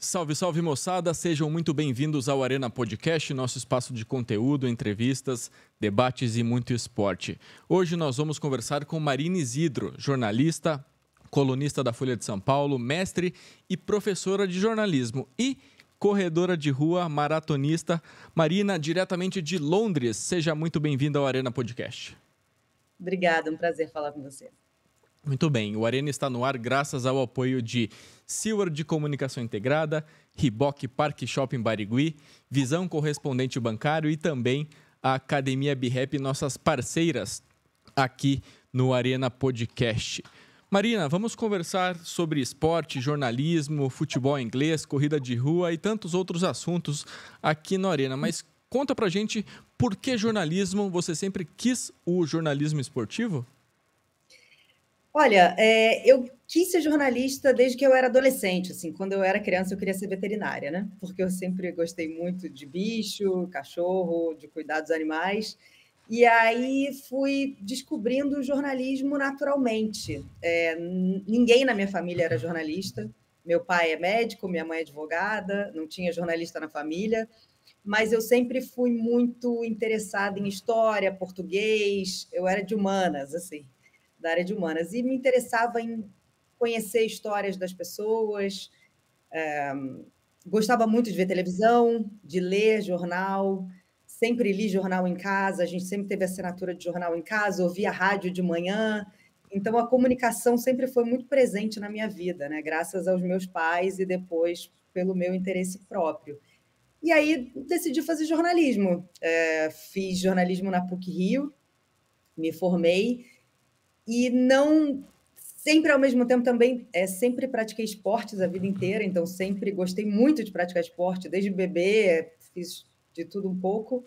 Salve, salve moçada, sejam muito bem-vindos ao Arena Podcast, nosso espaço de conteúdo, entrevistas, debates e muito esporte. Hoje nós vamos conversar com Marina Isidro, jornalista, colunista da Folha de São Paulo, mestre e professora de jornalismo e corredora de rua, maratonista. Marina, diretamente de Londres, seja muito bem-vinda ao Arena Podcast. Obrigada, um prazer falar com você. Muito bem, o Arena está no ar graças ao apoio de Seward de Comunicação Integrada, Riboc Parque Shopping Barigui, Visão Correspondente Bancário e também a Academia BeRap, nossas parceiras aqui no Arena Podcast. Marina, vamos conversar sobre esporte, jornalismo, futebol inglês, corrida de rua e tantos outros assuntos aqui no Arena, mas conta pra gente por que jornalismo, você sempre quis o jornalismo esportivo? Olha, eu quis ser jornalista desde que eu era adolescente, assim, quando eu era criança eu queria ser veterinária, né? Porque eu sempre gostei muito de bicho, cachorro, de cuidar dos animais. E aí fui descobrindo o jornalismo naturalmente. Ninguém na minha família era jornalista. Meu pai é médico, minha mãe é advogada, não tinha jornalista na família, mas eu sempre fui muito interessada em história, português, eu era de humanas, assim, da área de humanas, e me interessava em conhecer histórias das pessoas, gostava muito de ver televisão, de ler jornal, sempre li jornal em casa, a gente sempre teve assinatura de jornal em casa, ouvia rádio de manhã, então a comunicação sempre foi muito presente na minha vida, né? Graças aos meus pais e depois pelo meu interesse próprio. E aí decidi fazer jornalismo. Fiz jornalismo na PUC-Rio, me formei e não sempre ao mesmo tempo também sempre pratiquei esportes a vida inteira, então sempre gostei muito de praticar esporte, desde bebê, fiz de tudo um pouco,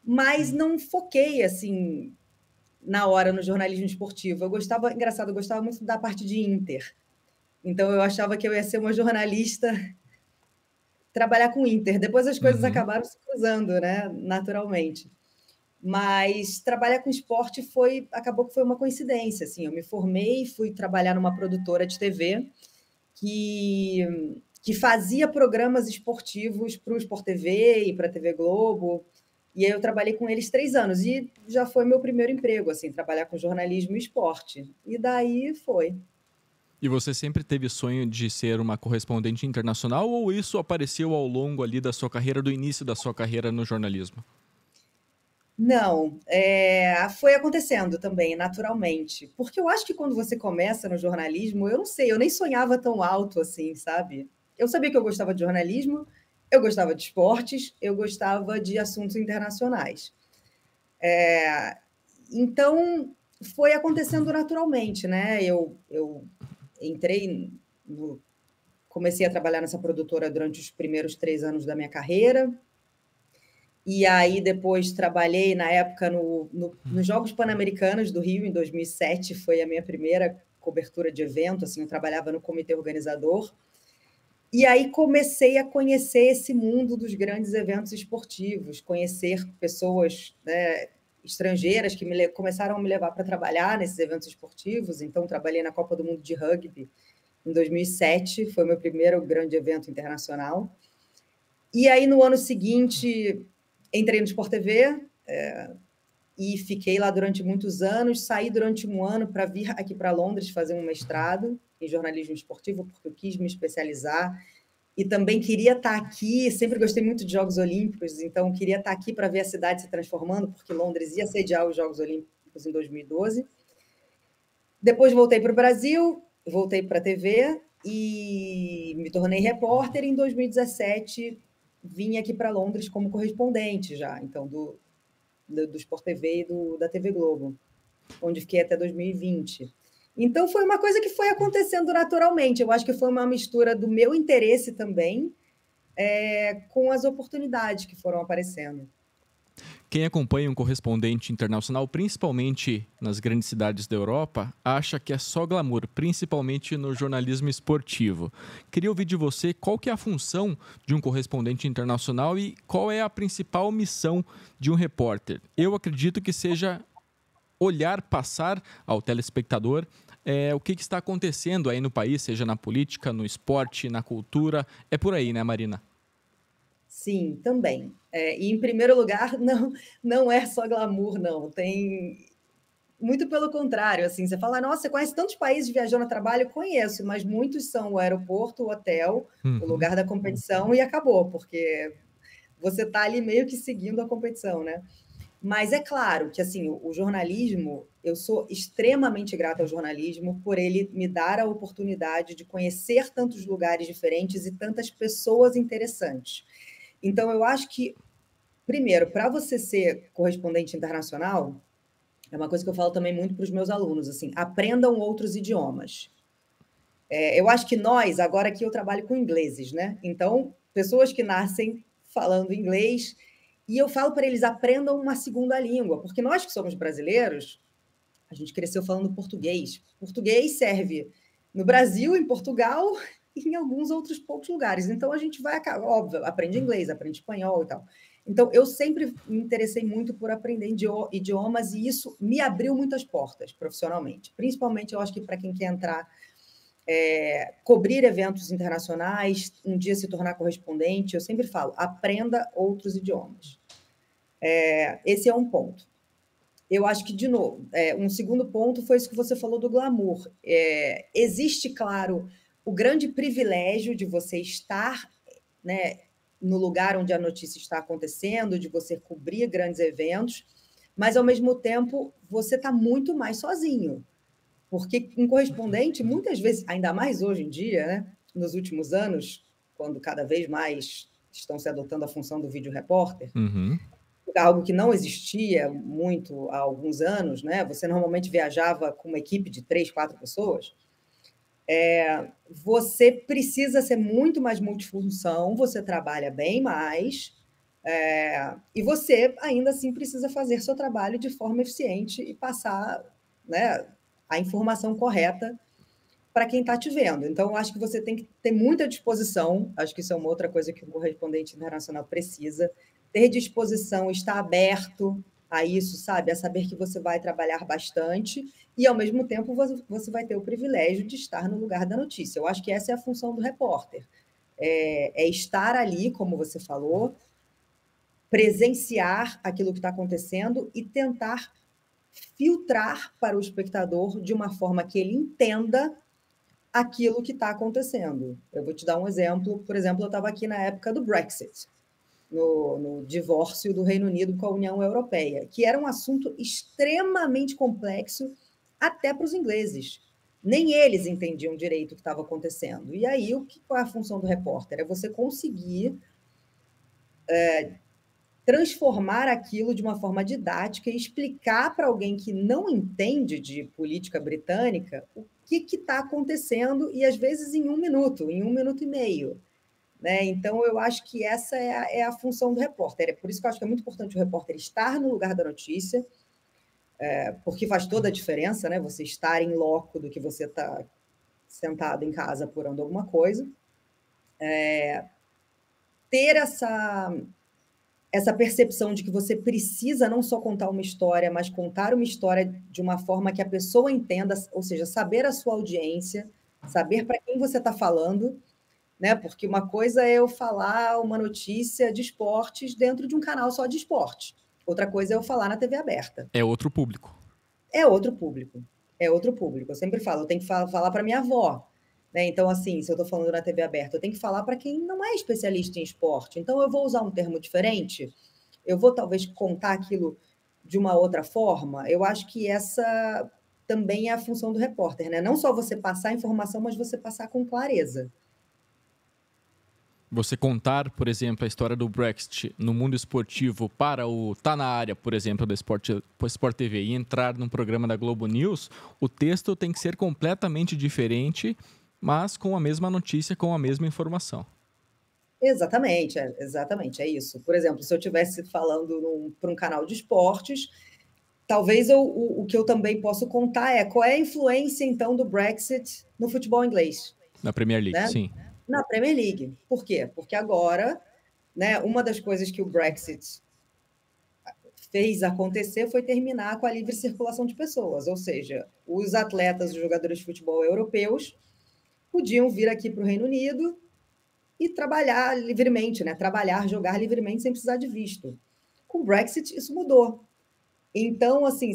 mas não foquei assim na hora no jornalismo esportivo. Engraçado, eu gostava muito da parte de Inter. Então eu achava que eu ia ser uma jornalista trabalhar com Inter. Depois as coisas acabaram se cruzando, né, naturalmente. Mas trabalhar com esporte acabou que foi uma coincidência. Assim, eu me formei, fui trabalhar numa produtora de TV que fazia programas esportivos para o Sport TV e para a TV Globo. E aí eu trabalhei com eles 3 anos e já foi meu primeiro emprego, assim, trabalhar com jornalismo e esporte. E daí foi. E você sempre teve sonho de ser uma correspondente internacional ou isso apareceu ao longo ali da sua carreira, do início da sua carreira no jornalismo? Não, foi acontecendo também, naturalmente. Porque eu acho que quando você começa no jornalismo, eu não sei, eu nem sonhava tão alto assim, sabe? Eu sabia que eu gostava de jornalismo, eu gostava de esportes, eu gostava de assuntos internacionais. Então, foi acontecendo naturalmente, né? Eu entrei comecei a trabalhar nessa produtora durante os primeiros 3 anos da minha carreira. E aí depois trabalhei na época nos Jogos Pan-Americanos do Rio, em 2007, foi a minha primeira cobertura de evento, assim, eu trabalhava no comitê organizador. E aí comecei a conhecer esse mundo dos grandes eventos esportivos, conhecer pessoas, né, estrangeiras que começaram a me levar para trabalhar nesses eventos esportivos. Então, trabalhei na Copa do Mundo de Rugby em 2007, foi meu primeiro grande evento internacional. E aí, no ano seguinte, entrei no Sport TV e fiquei lá durante muitos anos. Saí durante um ano para vir aqui para Londres fazer um mestrado em jornalismo esportivo, porque eu quis me especializar. E também queria estar aqui, sempre gostei muito de Jogos Olímpicos, então queria estar aqui para ver a cidade se transformando, porque Londres ia sediar os Jogos Olímpicos em 2012. Depois voltei para o Brasil, voltei para a TV e me tornei repórter. Em 2017, vim aqui para Londres como correspondente já, então do Sport TV e da TV Globo, onde fiquei até 2020. Então, foi uma coisa que foi acontecendo naturalmente. Eu acho que foi uma mistura do meu interesse também com as oportunidades que foram aparecendo. Quem acompanha um correspondente internacional, principalmente nas grandes cidades da Europa, acha que é só glamour, principalmente no jornalismo esportivo. Queria ouvir de você qual que é a função de um correspondente internacional e qual é a principal missão de um repórter. Eu acredito que seja passar ao telespectador o que está acontecendo aí no país, seja na política, no esporte, na cultura. É por aí, né, Marina? Sim, também. E, em primeiro lugar, não é só glamour, não. Tem muito pelo contrário. Assim, você fala, nossa, você conhece tantos países viajando a trabalho? Conheço, mas muitos são o aeroporto, o hotel, o Uhum. lugar da competição e acabou, porque você está ali meio que seguindo a competição, né? Mas é claro que assim, o jornalismo, eu sou extremamente grata ao jornalismo por ele me dar a oportunidade de conhecer tantos lugares diferentes e tantas pessoas interessantes. Então, eu acho que, primeiro, para você ser correspondente internacional, é uma coisa que eu falo também muito para os meus alunos, assim, aprendam outros idiomas. Eu acho que nós, agora aqui eu trabalho com ingleses, né? Então, pessoas que nascem falando inglês, e eu falo para eles, aprendam uma segunda língua, porque nós que somos brasileiros, a gente cresceu falando português. Português serve no Brasil, em Portugal e em alguns outros poucos lugares. Então, a gente vai, óbvio, aprende inglês, aprende espanhol e tal. Então, eu sempre me interessei muito por aprender idiomas e isso me abriu muitas portas profissionalmente. Principalmente, eu acho que para quem quer entrar, cobrir eventos internacionais, um dia se tornar correspondente, eu sempre falo, aprenda outros idiomas. Esse é um ponto. Eu acho que, de novo, um segundo ponto foi isso que você falou do glamour. Existe, claro, o grande privilégio de você estar, né, no lugar onde a notícia está acontecendo, de você cobrir grandes eventos, mas, ao mesmo tempo, você está muito mais sozinho. Porque um correspondente, muitas vezes, ainda mais hoje em dia, né, nos últimos anos, quando cada vez mais estão se adotando a função do vídeo repórter, Uhum. algo que não existia muito há alguns anos, né? Você normalmente viajava com uma equipe de 3, 4 pessoas. Você precisa ser muito mais multifunção, você trabalha bem mais, e você ainda assim precisa fazer seu trabalho de forma eficiente e passar, né, a informação correta para quem está te vendo. Então, eu acho que você tem que ter muita disposição, acho que isso é uma outra coisa que um correspondente internacional precisa, ter disposição, estar aberto a isso, sabe? A saber que você vai trabalhar bastante e, ao mesmo tempo, você vai ter o privilégio de estar no lugar da notícia. Eu acho que essa é a função do repórter. Estar ali, como você falou, presenciar aquilo que está acontecendo e tentar filtrar para o espectador de uma forma que ele entenda aquilo que está acontecendo. Eu vou te dar um exemplo. Por exemplo, eu estava aqui na época do Brexit, no divórcio do Reino Unido com a União Europeia, que era um assunto extremamente complexo até para os ingleses. Nem eles entendiam direito o que estava acontecendo. E aí, qual é a função do repórter? É você conseguir transformar aquilo de uma forma didática e explicar para alguém que não entende de política britânica o que está acontecendo, e às vezes em 1 minuto, em 1 minuto e meio. Né? Então, eu acho que essa é a função do repórter. É por isso que eu acho que é muito importante o repórter estar no lugar da notícia, porque faz toda a diferença, né? Você estar em loco do que você está sentado em casa apurando alguma coisa. Ter essa percepção de que você precisa não só contar uma história, mas contar uma história de uma forma que a pessoa entenda, ou seja, saber a sua audiência, saber para quem você está falando, né? Porque uma coisa é eu falar uma notícia de esportes dentro de um canal só de esporte. Outra coisa é eu falar na TV aberta. É outro público. É outro público. É outro público. Eu sempre falo, eu tenho que falar para minha avó. Né? Então, assim, se eu estou falando na TV aberta, eu tenho que falar para quem não é especialista em esporte. Então, eu vou usar um termo diferente, eu vou talvez contar aquilo de uma outra forma. Eu acho que essa também é a função do repórter, né? Não só você passar a informação, mas você passar com clareza. Você contar, por exemplo, a história do Brexit no mundo esportivo para o Tá na Área, por exemplo, do Sport TV e entrar num programa da Globo News, o texto tem que ser completamente diferente, mas com a mesma notícia, com a mesma informação. Exatamente, exatamente, é isso. Por exemplo, se eu estivesse falando para um canal de esportes, talvez o que eu também posso contar é qual é a influência, então, do Brexit no futebol inglês. Na Premier League, Né? sim. Na Premier League. Por quê? Porque agora, né, uma das coisas que o Brexit fez acontecer foi terminar com a livre circulação de pessoas, ou seja, os atletas, os jogadores de futebol europeus podiam vir aqui para o Reino Unido e trabalhar livremente, né? Trabalhar, jogar livremente sem precisar de visto. Com o Brexit, isso mudou. Então, assim,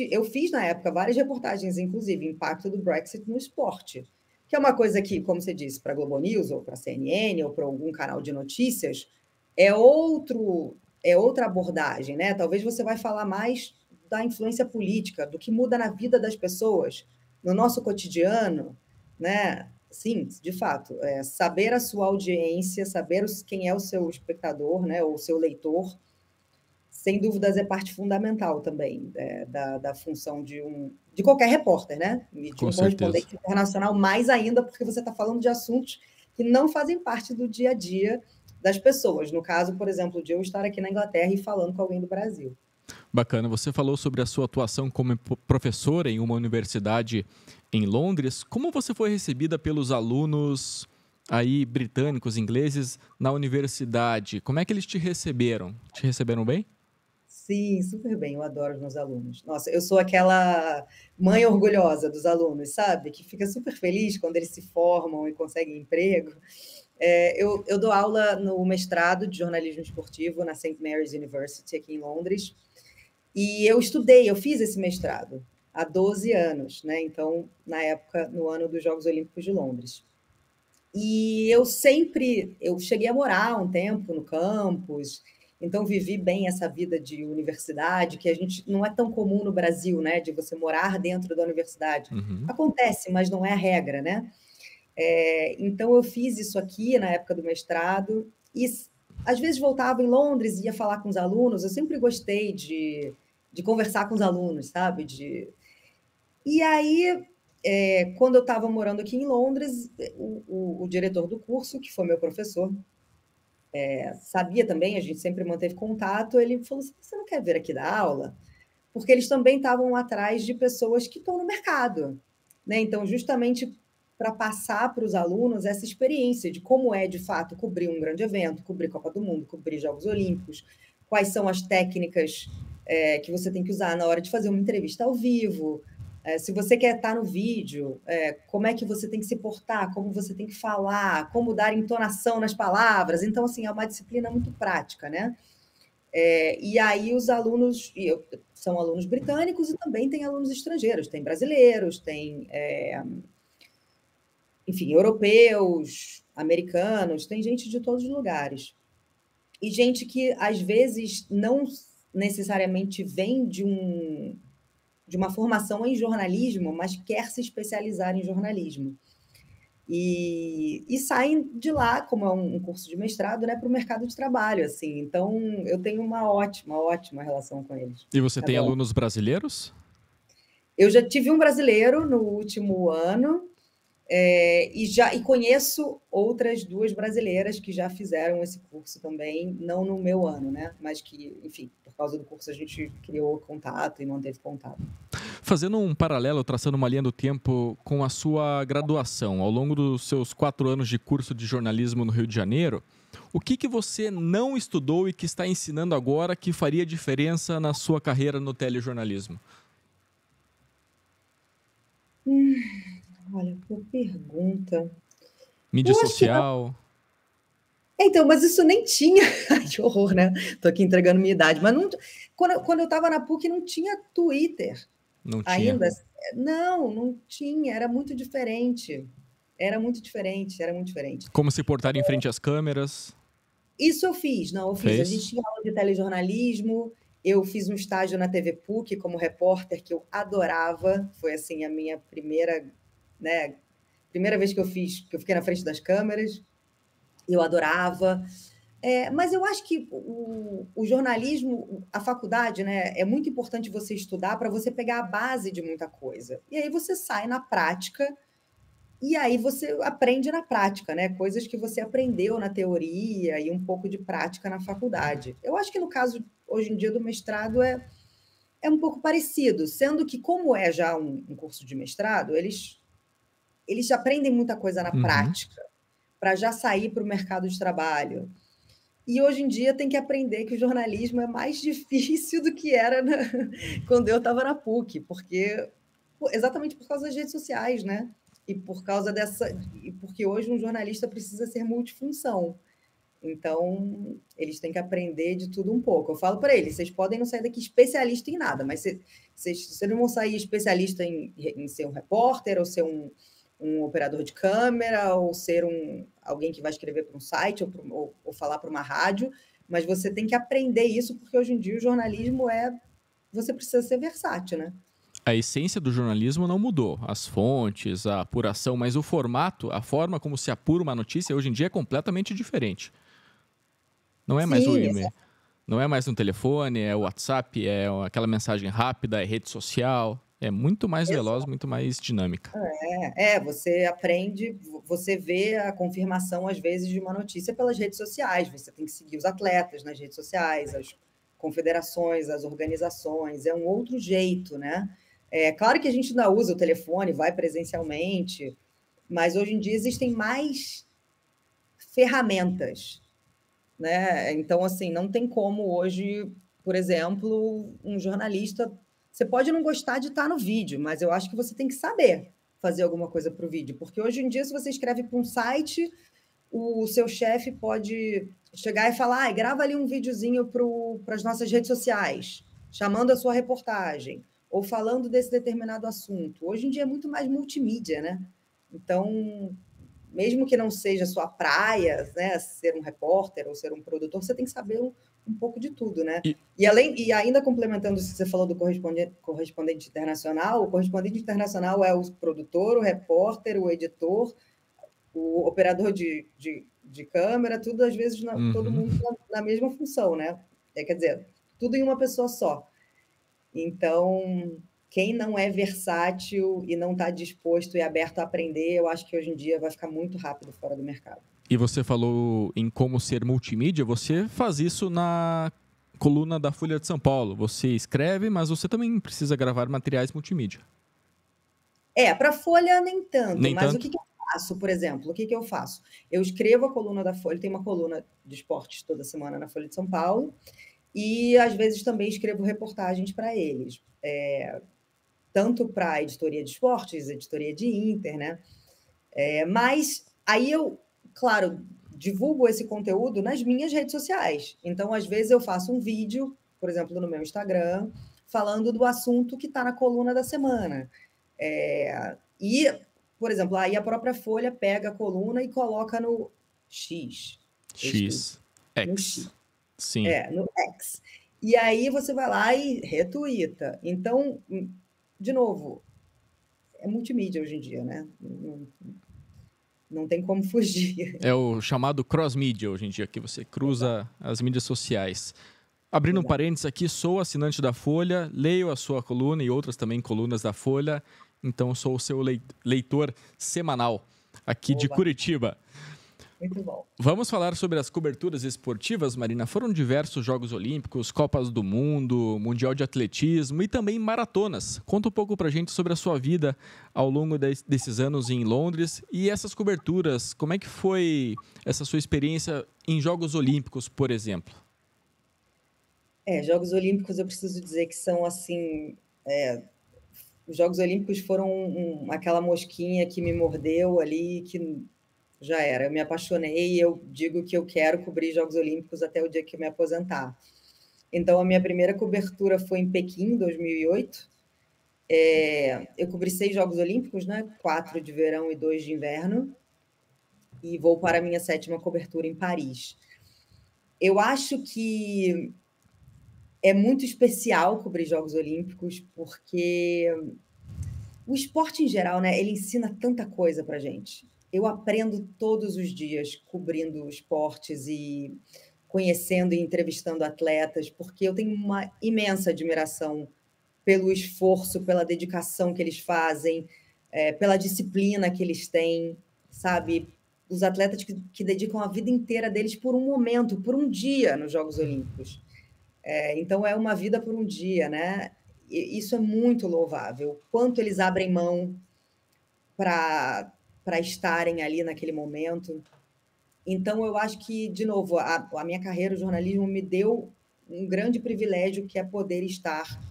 eu fiz na época várias reportagens, inclusive, impacto do Brexit no esporte, que é uma coisa que, como você disse, para a Globo News, ou para a CNN, ou para algum canal de notícias, é outra abordagem, né? Talvez você vai falar mais da influência política, do que muda na vida das pessoas, no nosso cotidiano, né? Sim, de fato, saber a sua audiência, saber quem é o seu espectador, né, ou o seu leitor, sem dúvidas é parte fundamental também da função de qualquer repórter, né? E de Com um certeza. correspondente internacional, mais ainda, porque você está falando de assuntos que não fazem parte do dia a dia das pessoas. No caso, por exemplo, de eu estar aqui na Inglaterra e falando com alguém do Brasil. Bacana. Você falou sobre a sua atuação como professora em uma universidade em Londres. Como você foi recebida pelos alunos aí britânicos, ingleses, na universidade? Como é que eles te receberam? Te receberam bem? Sim, super bem, eu adoro os meus alunos. Nossa, eu sou aquela mãe orgulhosa dos alunos, sabe? Que fica super feliz quando eles se formam e conseguem emprego. Eu dou aula no mestrado de jornalismo esportivo na St. Mary's University, aqui em Londres, e eu fiz esse mestrado há 12 anos, né? Então, na época, no ano dos Jogos Olímpicos de Londres. E eu cheguei a morar um tempo no campus, então vivi bem essa vida de universidade, que a gente não é tão comum no Brasil, né, de você morar dentro da universidade. Uhum. Acontece, mas não é a regra, né? Então eu fiz isso aqui na época do mestrado e às vezes voltava em Londres e ia falar com os alunos. Eu sempre gostei de conversar com os alunos, sabe? E aí, quando eu estava morando aqui em Londres, o diretor do curso, que foi meu professor, sabia também, a gente sempre manteve contato, ele falou assim, você não quer vir aqui dar aula? Porque eles também estavam atrás de pessoas que estão no mercado, né? Então, justamente para passar para os alunos essa experiência de como é, de fato, cobrir um grande evento, cobrir Copa do Mundo, cobrir Jogos Olímpicos, quais são as técnicas que você tem que usar na hora de fazer uma entrevista ao vivo, se você quer estar no vídeo, como é que você tem que se portar, como você tem que falar, como dar entonação nas palavras. Então, assim, é uma disciplina muito prática, né? E aí os alunos, são alunos britânicos e também tem alunos estrangeiros, tem brasileiros, tem, enfim, europeus, americanos, tem gente de todos os lugares. E gente que, às vezes, não necessariamente vem de uma formação em jornalismo, mas quer se especializar em jornalismo. E saem de lá, como é um curso de mestrado, né, para o mercado de trabalho, assim. Então, eu tenho uma ótima relação com eles. E você tem Adoro. alunos brasileiros? Eu já tive um brasileiro no último ano, e conheço outras 2 brasileiras que já fizeram esse curso também, não no meu ano, né? Mas que, enfim, por causa do curso a gente criou contato e manteve contato. Fazendo um paralelo, traçando uma linha do tempo com a sua graduação, ao longo dos seus 4 anos de curso de jornalismo no Rio de Janeiro, o que você não estudou e que está ensinando agora que faria diferença na sua carreira no telejornalismo? Olha, boa pergunta. Mídia Eu acho que social? então, mas isso nem tinha. Ai, que horror, né? Tô aqui entregando minha idade, mas não, quando eu estava na PUC não tinha Twitter Não tinha. ainda. Não tinha, era muito diferente. Era muito diferente, era muito diferente. Como se portar em frente às câmeras? Isso eu fiz, não, eu fiz. A gente Fez? tinha aula de telejornalismo, eu fiz um estágio na TV PUC como repórter, que eu adorava. Foi assim a minha primeira, né, primeira vez que eu fiquei na frente das câmeras. Eu adorava. Mas eu acho que o jornalismo, a faculdade, né, é muito importante você estudar para você pegar a base de muita coisa. E aí você sai na prática, e aí você aprende na prática, né? Coisas que você aprendeu na teoria e um pouco de prática na faculdade. Eu acho que no caso, hoje em dia, do mestrado é um pouco parecido, sendo que, como é já um curso de mestrado, eles aprendem muita coisa na Uhum. prática, para já sair para o mercado de trabalho. E hoje em dia tem que aprender que o jornalismo é mais difícil do que era quando eu estava na PUC, porque exatamente por causa das redes sociais, né? E por causa e porque hoje um jornalista precisa ser multifunção. Então, eles têm que aprender de tudo um pouco. Eu falo para eles, vocês podem não sair daqui especialista em nada, mas vocês não vão sair especialista em ser um repórter, ou ser um operador de câmera, ou ser alguém que vai escrever para um site, ou falar para uma rádio, mas você tem que aprender isso, porque hoje em dia o jornalismo você precisa ser versátil, né? A essência do jornalismo não mudou. As fontes, a apuração, mas o formato, a forma como se apura uma notícia hoje em dia é completamente diferente. Não é mais o Sim, e-mail, não é mais no telefone, é o WhatsApp, é aquela mensagem rápida, é rede social. É muito mais veloz, muito mais dinâmica. você aprende, você vê a confirmação, às vezes, de uma notícia pelas redes sociais. Você tem que seguir os atletas nas redes sociais, as confederações, as organizações. É um outro jeito, né? É claro que a gente ainda usa o telefone, vai presencialmente, mas hoje em dia existem mais ferramentas, né? Então, assim, não tem como hoje, por exemplo, um jornalista. Você pode não gostar de estar no vídeo, mas eu acho que você tem que saber fazer alguma coisa para o vídeo, porque hoje em dia, se você escreve para um site, o seu chefe pode chegar e falar: grava ali um videozinho para as nossas redes sociais, chamando a sua reportagem, ou falando desse determinado assunto. Hoje em dia é muito mais multimídia, né? Então, mesmo que não seja sua praia, né, ser um repórter ou ser um produtor, você tem que saber um pouco de tudo, né? E, E ainda complementando o que você falou do correspondente internacional, o correspondente internacional é o produtor, o repórter, o editor, o operador de câmera, tudo às vezes todo mundo na mesma função, né? Quer dizer, tudo em uma pessoa só. Então, quem não é versátil e não está disposto e aberto a aprender, eu acho que hoje em dia vai ficar muito rápido fora do mercado. e você falou em como ser multimídia, você faz isso na coluna da Folha de São Paulo. Você escreve, mas você também precisa gravar materiais multimídia. Para a Folha nem tanto, Nem mas o tanto? que eu faço, por exemplo? O que eu faço? Eu escrevo a coluna da Folha, tem uma coluna de esportes toda semana na Folha de São Paulo, e às vezes também escrevo reportagens para eles. Tanto para a editoria de esportes, editoria de Inter, né? Mas aí eu, claro, divulgo esse conteúdo nas minhas redes sociais. Então, às vezes, eu faço um vídeo, por exemplo, no meu Instagram, falando do assunto que está na coluna da semana. Por exemplo, aí a própria Folha pega a coluna e coloca no X. X. No X. X. Sim. No X. E aí você vai lá e retuita. Então, de novo, é multimídia hoje em dia, né? Não tem como fugir. É o chamado cross-mídia hoje em dia, que você cruza as mídias sociais. Abrindo um parênteses aqui, sou assinante da Folha, leio a sua coluna e outras também colunas da Folha, então sou o seu leitor semanal aqui de Curitiba. Muito bom. Vamos falar sobre as coberturas esportivas, Marina. Foram diversos Jogos Olímpicos, Copas do Mundo, Mundial de Atletismo e também maratonas. Conta um pouco pra gente sobre a sua vida ao longo desses anos em Londres e essas coberturas. Como é que foi essa sua experiência em Jogos Olímpicos, por exemplo? Jogos Olímpicos eu preciso dizer que são assim... os Jogos Olímpicos foram aquela mosquinha que me mordeu ali, que já era. Eu me apaixonei e eu digo que eu quero cobrir Jogos Olímpicos até o dia que eu me aposentar. Então, a minha primeira cobertura foi em Pequim, em 2008. Eu cobri 6 Jogos Olímpicos, né? 4 de verão e 2 de inverno. E vou para a minha 7ª cobertura em Paris. Eu acho que é muito especial cobrir Jogos Olímpicos, porque o esporte em geral, né, ele ensina tanta coisa para gente. Eu aprendo todos os dias cobrindo esportes e conhecendo e entrevistando atletas, porque eu tenho uma imensa admiração pelo esforço, pela dedicação que eles fazem, pela disciplina que eles têm, sabe? Os atletas que dedicam a vida inteira deles por um momento, por um dia nos Jogos Olímpicos. Então, é uma vida por um dia, né? E isso é muito louvável. Quanto eles abrem mão para estarem ali naquele momento. Então, eu acho que, de novo, a minha carreira, o jornalismo, me deu um grande privilégio, que é poder estar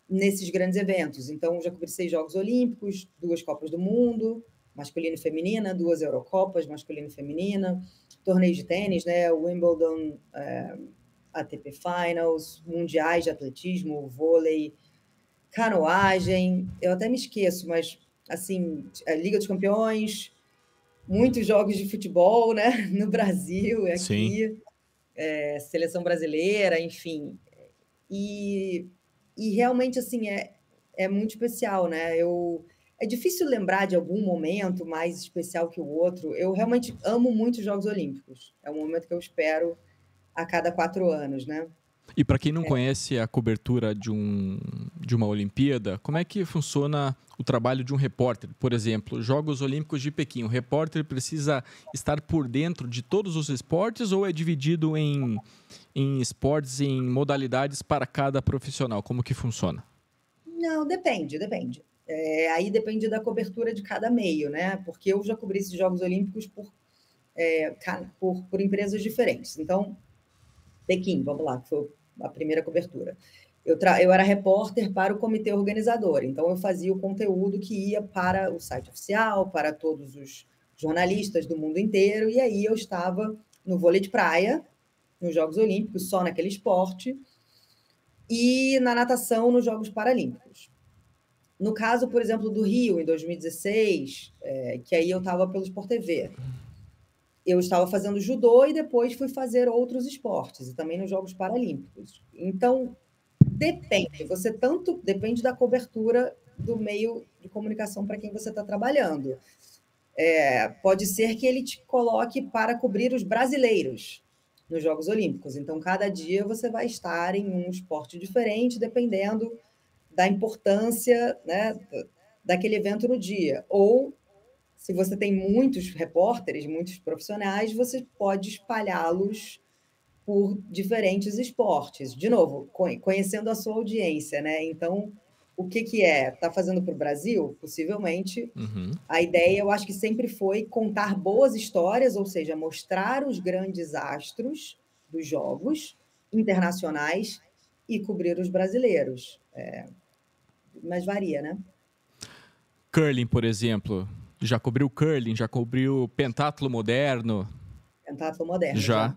nesses grandes eventos. Então, já cobri 6 Jogos Olímpicos, 2 Copas do Mundo, masculina e feminina, 2 Eurocopas, masculina e feminina, torneios de tênis, né? Wimbledon, ATP Finals, mundiais de atletismo, vôlei, canoagem, eu até me esqueço, mas, assim, Liga dos Campeões, muitos jogos de futebol, né? No Brasil e Sim. aqui, seleção brasileira, enfim. E realmente, assim, é muito especial, né? É difícil lembrar de algum momento mais especial que o outro. Eu realmente amo muito os Jogos Olímpicos. É um momento que eu espero a cada 4 anos, né? E para quem não conhece a cobertura de uma Olimpíada, como é que funciona o trabalho de um repórter? Por exemplo, Jogos Olímpicos de Pequim. O repórter precisa estar por dentro de todos os esportes ou é dividido em esportes, em modalidades para cada profissional? Como que funciona? Não, depende, depende. Aí depende da cobertura de cada meio, né? Porque eu já cobri esses Jogos Olímpicos por empresas diferentes. Então, Pequim, vamos lá, que foi a primeira cobertura. Eu era repórter para o comitê organizador, então eu fazia o conteúdo que ia para o site oficial, para todos os jornalistas do mundo inteiro, e aí eu estava no vôlei de praia, nos Jogos Olímpicos, só naquele esporte, e na natação nos Jogos Paralímpicos. No caso, por exemplo, do Rio, em 2016, que aí eu estava pelo Sport TV, eu estava fazendo judô e depois fui fazer outros esportes, e também nos Jogos Paralímpicos. Então, depende da cobertura do meio de comunicação para quem você está trabalhando. Pode ser que ele te coloque para cobrir os brasileiros nos Jogos Olímpicos. Então, cada dia você vai estar em um esporte diferente, dependendo da importância, né, daquele evento no dia. Ou, se você tem muitos repórteres, muitos profissionais, você pode espalhá-los por diferentes esportes. De novo, conhecendo a sua audiência, né? Então, o que é? Está fazendo para o Brasil? Possivelmente. A ideia, eu acho que sempre foi contar boas histórias, ou seja, mostrar os grandes astros dos jogos internacionais e cobrir os brasileiros. Mas varia, né? Curling, por exemplo. Já cobriu curling, já cobriu pentatlo moderno. Pentatlo moderno, Já.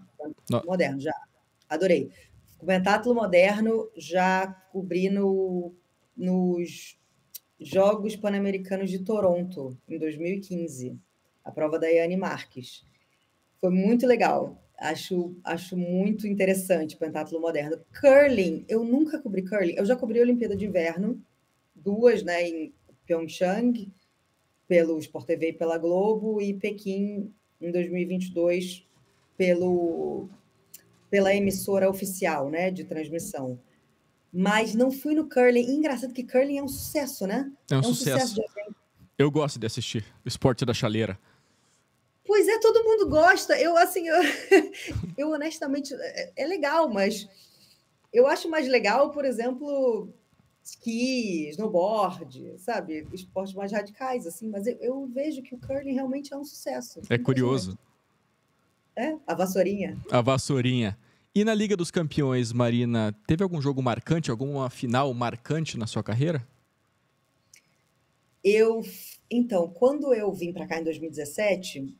Moderno, já. Adorei. O pentatlo moderno já cobri nos Jogos Pan-Americanos de Toronto, em 2015. A prova da Yane Marques. Foi muito legal. Acho muito interessante o pentatlo moderno. Curling, eu nunca cobri curling. Eu já cobri a Olimpíada de Inverno, 2, né, em Pyeongchang, pelo Sport TV e pela Globo, e Pequim, em 2022, pela emissora oficial, né, de transmissão. Mas não fui no curling. E engraçado que curling é um sucesso, né? É um sucesso sucesso. de evento. Eu gosto de assistir o esporte da chaleira. Pois é, todo mundo gosta. Eu honestamente, é legal, mas eu acho mais legal, por exemplo, esqui, snowboard, sabe? Esportes mais radicais, assim. Mas eu vejo que o curling realmente é um sucesso. É curioso. A vassourinha. A vassourinha. E na Liga dos Campeões, Marina, teve algum jogo marcante, alguma final marcante na sua carreira? Então, quando eu vim para cá em 2017,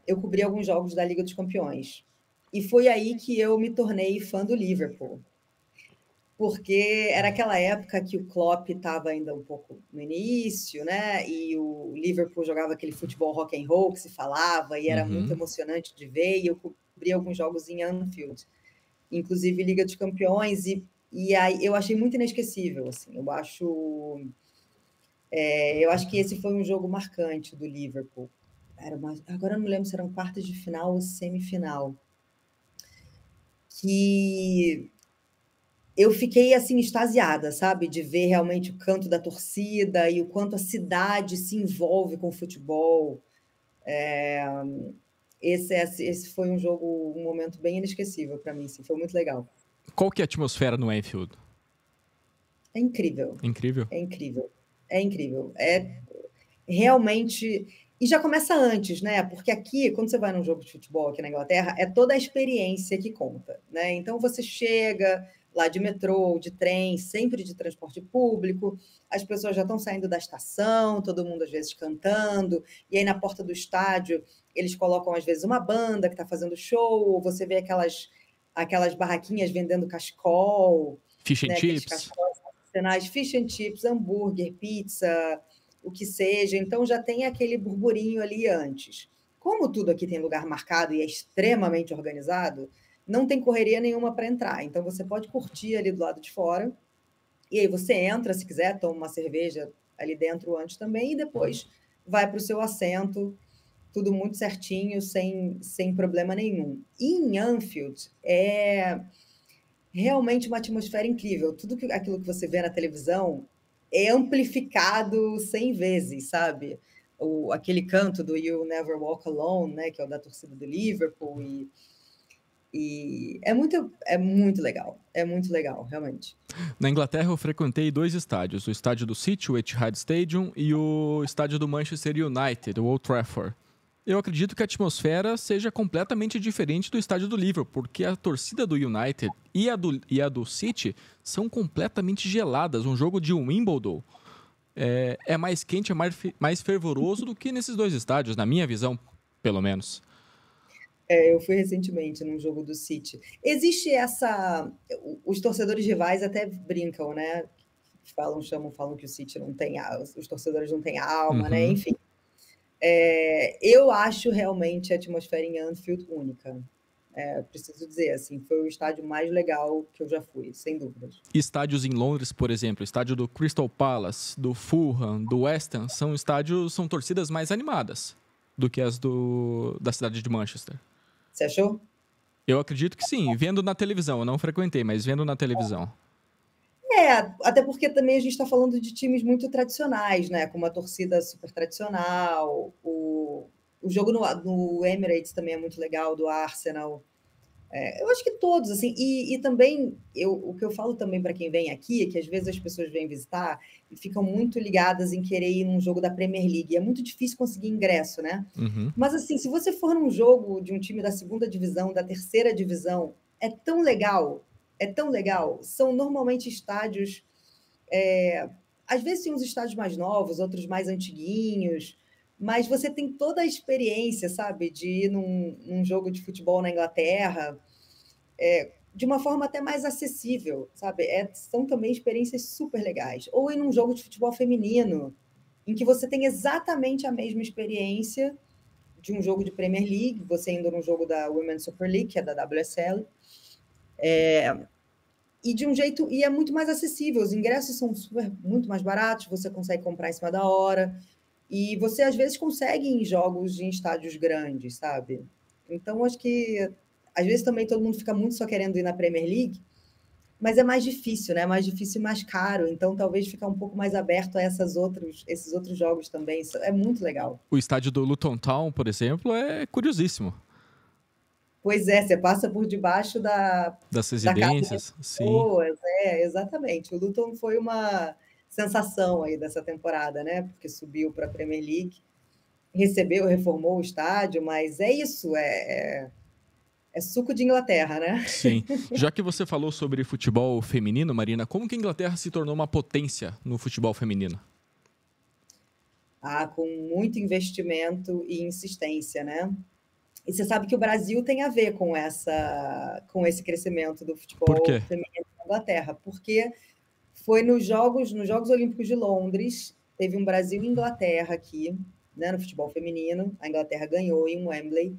eu cobri alguns jogos da Liga dos Campeões. E foi aí que eu me tornei fã do Liverpool. Porque era aquela época que o Klopp estava ainda um pouco no início, né? E o Liverpool jogava aquele futebol rock and roll que se falava, e era muito emocionante de ver, e eu cobri alguns jogos em Anfield, inclusive Liga dos Campeões, e aí eu achei muito inesquecível, assim. Eu acho que esse foi um jogo marcante do Liverpool. Agora eu não lembro se eram quartas de final ou semifinal. Que eu fiquei, assim, extasiada, sabe? De ver realmente o canto da torcida e o quanto a cidade se envolve com o futebol. Esse foi um momento bem inesquecível para mim, assim, foi muito legal. Qual que é a atmosfera no Anfield? É incrível. Incrível. É incrível. É incrível. Realmente, E já começa antes, né? Porque aqui, quando você vai num jogo de futebol aqui na Inglaterra, é toda a experiência que conta, né? Então você chega lá de metrô, de trem, sempre de transporte público, as pessoas já estão saindo da estação, todo mundo às vezes cantando, e aí na porta do estádio eles colocam às vezes uma banda que está fazendo show, ou você vê aquelas barraquinhas vendendo cachecol, Fish and né? Aqueles chips. cachecóis tradicionais, fish and chips, hambúrguer, pizza, o que seja, então já tem aquele burburinho ali antes. Como tudo aqui tem lugar marcado e é extremamente organizado, não tem correria nenhuma para entrar. Então você pode curtir ali do lado de fora, e aí você entra, se quiser, toma uma cerveja ali dentro antes também, e depois vai para o seu assento, tudo muito certinho, sem problema nenhum. E em Anfield é realmente uma atmosfera incrível. Aquilo que você vê na televisão é amplificado 100 vezes, sabe? Aquele canto do You Never Walk Alone, né, que é o da torcida do Liverpool, e é muito legal, realmente. Na Inglaterra, eu frequentei 2 estádios: o estádio do City, o Etihad Stadium, e o estádio do Manchester United, o Old Trafford. Eu acredito que a atmosfera seja completamente diferente do estádio do Liverpool, porque a torcida do United e a do City são completamente geladas. Um jogo de Wimbledon é mais quente, é mais fervoroso do que nesses 2 estádios, na minha visão, pelo menos. Eu fui recentemente num jogo do City. Existe essa. Os torcedores rivais até brincam, né? Falam que o City não tem. Os torcedores não têm alma, né? Uhum. Enfim. Eu acho realmente a atmosfera em Anfield única. Preciso dizer, assim, foi o estádio mais legal que eu já fui, sem dúvidas. Estádios em Londres, por exemplo, estádio do Crystal Palace, do Fulham, do West Ham, são torcidas mais animadas do que as da cidade de Manchester. Você achou? Eu acredito que sim, vendo na televisão. Eu não frequentei, mas vendo na televisão. Até porque também a gente está falando de times muito tradicionais, né? Com uma torcida super tradicional. O jogo no Emirates também é muito legal, do Arsenal. Eu acho que todos, assim, e também o que eu falo também para quem vem aqui é que às vezes as pessoas vêm visitar e ficam muito ligadas em querer ir num jogo da Premier League. É muito difícil conseguir ingresso, né? Uhum. Mas assim, se você for num jogo de um time da segunda divisão, da terceira divisão, é tão legal, é tão legal. São normalmente estádios, às vezes tem uns estádios mais novos, outros mais antiguinhos, mas você tem toda a experiência, sabe, de ir num jogo de futebol na Inglaterra, de uma forma até mais acessível, sabe? São também experiências super legais. Ou ir num jogo de futebol feminino, em que você tem exatamente a mesma experiência de um jogo de Premier League, você indo num jogo da Women's Super League, que é da WSL, e de um jeito, e é muito mais acessível, os ingressos são muito mais baratos, você consegue comprar em cima da hora, e você às vezes consegue em jogos em estádios grandes, sabe? Então acho que às vezes também todo mundo fica muito só querendo ir na Premier League, mas é mais difícil, né? Mais difícil e mais caro, então talvez ficar um pouco mais aberto a esses outros jogos também. Isso é muito legal. O estádio do Luton Town, por exemplo, é curiosíssimo. Pois é, você passa por debaixo Das da casa das residências, sim. pessoas, exatamente. O Luton foi uma sensação aí dessa temporada, né? Porque subiu para a Premier League, reformou o estádio, mas é isso, é suco de Inglaterra, né? Sim. Já que você falou sobre futebol feminino, Marina, como que a Inglaterra se tornou uma potência no futebol feminino? Com muito investimento e insistência, né? E você sabe que o Brasil tem a ver com esse crescimento do Por futebol quê? feminino na Inglaterra, porque foi nos Jogos Olímpicos de Londres, teve um Brasil e Inglaterra aqui, né, no futebol feminino. A Inglaterra ganhou em Wembley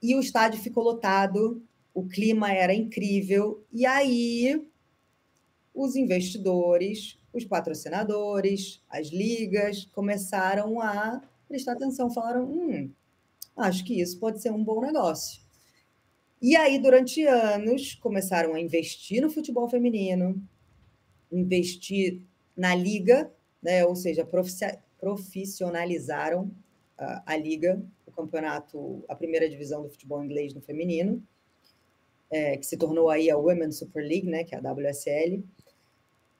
e o estádio ficou lotado, o clima era incrível. E aí os investidores, os patrocinadores, as ligas começaram a prestar atenção, falaram: acho que isso pode ser um bom negócio. E aí, durante anos, começaram a investir no futebol feminino, investir na liga, né? Ou seja, profissionalizaram a liga, o campeonato, a primeira divisão do futebol inglês no feminino, que se tornou aí a Women's Super League, né? Que é a WSL.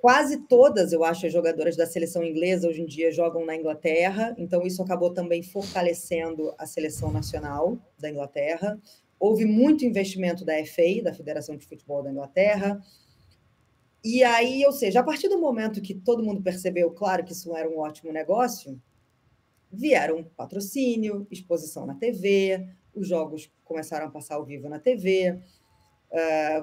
Quase todas, eu acho, as jogadoras da seleção inglesa hoje em dia jogam na Inglaterra, então isso acabou também fortalecendo a seleção nacional da Inglaterra. Houve muito investimento da FA, da Federação de Futebol da Inglaterra. E aí, ou seja, a partir do momento que todo mundo percebeu, claro, que isso era um ótimo negócio, vieram patrocínio, exposição na TV, os jogos começaram a passar ao vivo na TV,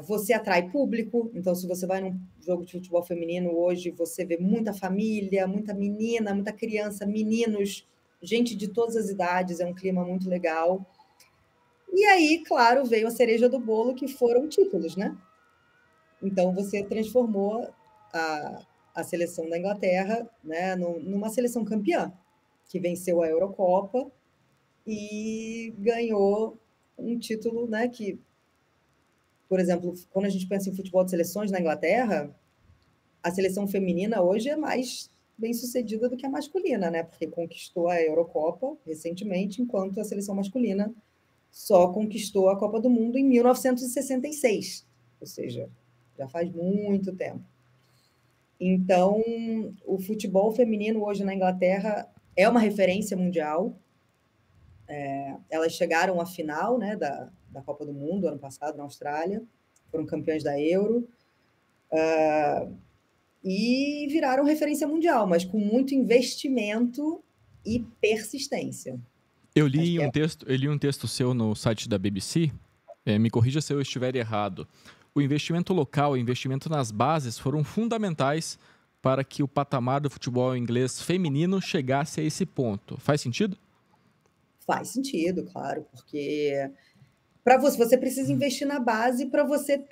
você atrai público, então se você vai num jogo de futebol feminino hoje, você vê muita família, muita menina, muita criança, meninos, gente de todas as idades, é um clima muito legal. E aí, claro, veio a cereja do bolo, que foram títulos, né? Então você transformou a seleção da Inglaterra, né, numa seleção campeã, que venceu a Eurocopa e ganhou um título, né, que, por exemplo, quando a gente pensa em futebol de seleções na Inglaterra, a seleção feminina hoje é mais bem-sucedida do que a masculina, né? Porque conquistou a Eurocopa recentemente, enquanto a seleção masculina só conquistou a Copa do Mundo em 1966, ou seja, já faz muito tempo. Então, o futebol feminino hoje na Inglaterra é uma referência mundial. Elas chegaram à final, né, da Copa do Mundo ano passado na Austrália, foram campeãs da Euro, e viraram referência mundial, mas com muito investimento e persistência. Eu li um texto seu no site da BBC, me corrija se eu estiver errado. O investimento local, o investimento nas bases foram fundamentais para que o patamar do futebol inglês feminino chegasse a esse ponto. Faz sentido? Faz sentido, claro, porque você precisa investir na base para você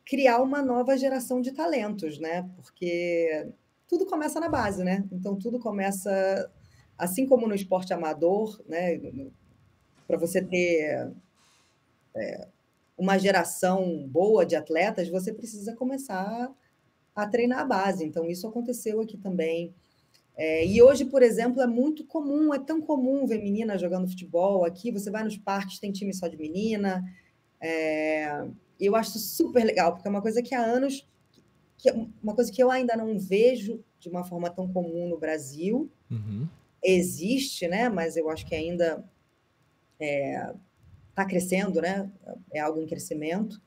criar uma nova geração de talentos, né? Porque tudo começa na base, né? Então tudo começa, assim como no esporte amador, né? Para você ter uma geração boa de atletas, você precisa começar a treinar a base. Então isso aconteceu aqui também. E hoje, por exemplo, é muito comum, é tão comum ver menina jogando futebol aqui. Você vai nos parques, tem time só de menina. E eu acho super legal, porque é uma coisa que há anos, uma coisa que eu ainda não vejo de uma forma tão comum no Brasil. Uhum. Existe, né? Mas eu acho que ainda está crescendo, né? É algo em crescimento.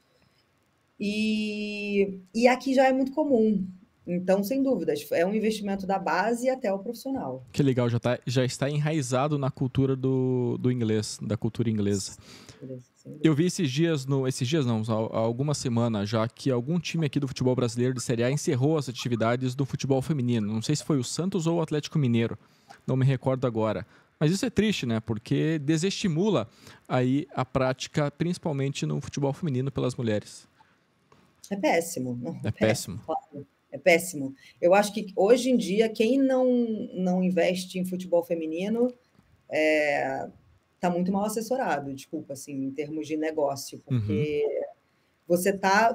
E aqui já é muito comum. Então, sem dúvidas, é um investimento da base até o profissional. Que legal, já está enraizado na cultura do inglês, da cultura inglesa. Eu vi esses dias não, há alguma semana já, que algum time aqui do futebol brasileiro de Série A encerrou as atividades do futebol feminino. Não sei se foi o Santos ou o Atlético Mineiro, não me recordo agora. Mas isso é triste, né? Porque desestimula aí a prática, principalmente no futebol feminino pelas mulheres. É péssimo. É péssimo. É péssimo. Eu acho que hoje em dia, quem não investe em futebol feminino está muito mal assessorado, desculpa, assim, em termos de negócio, porque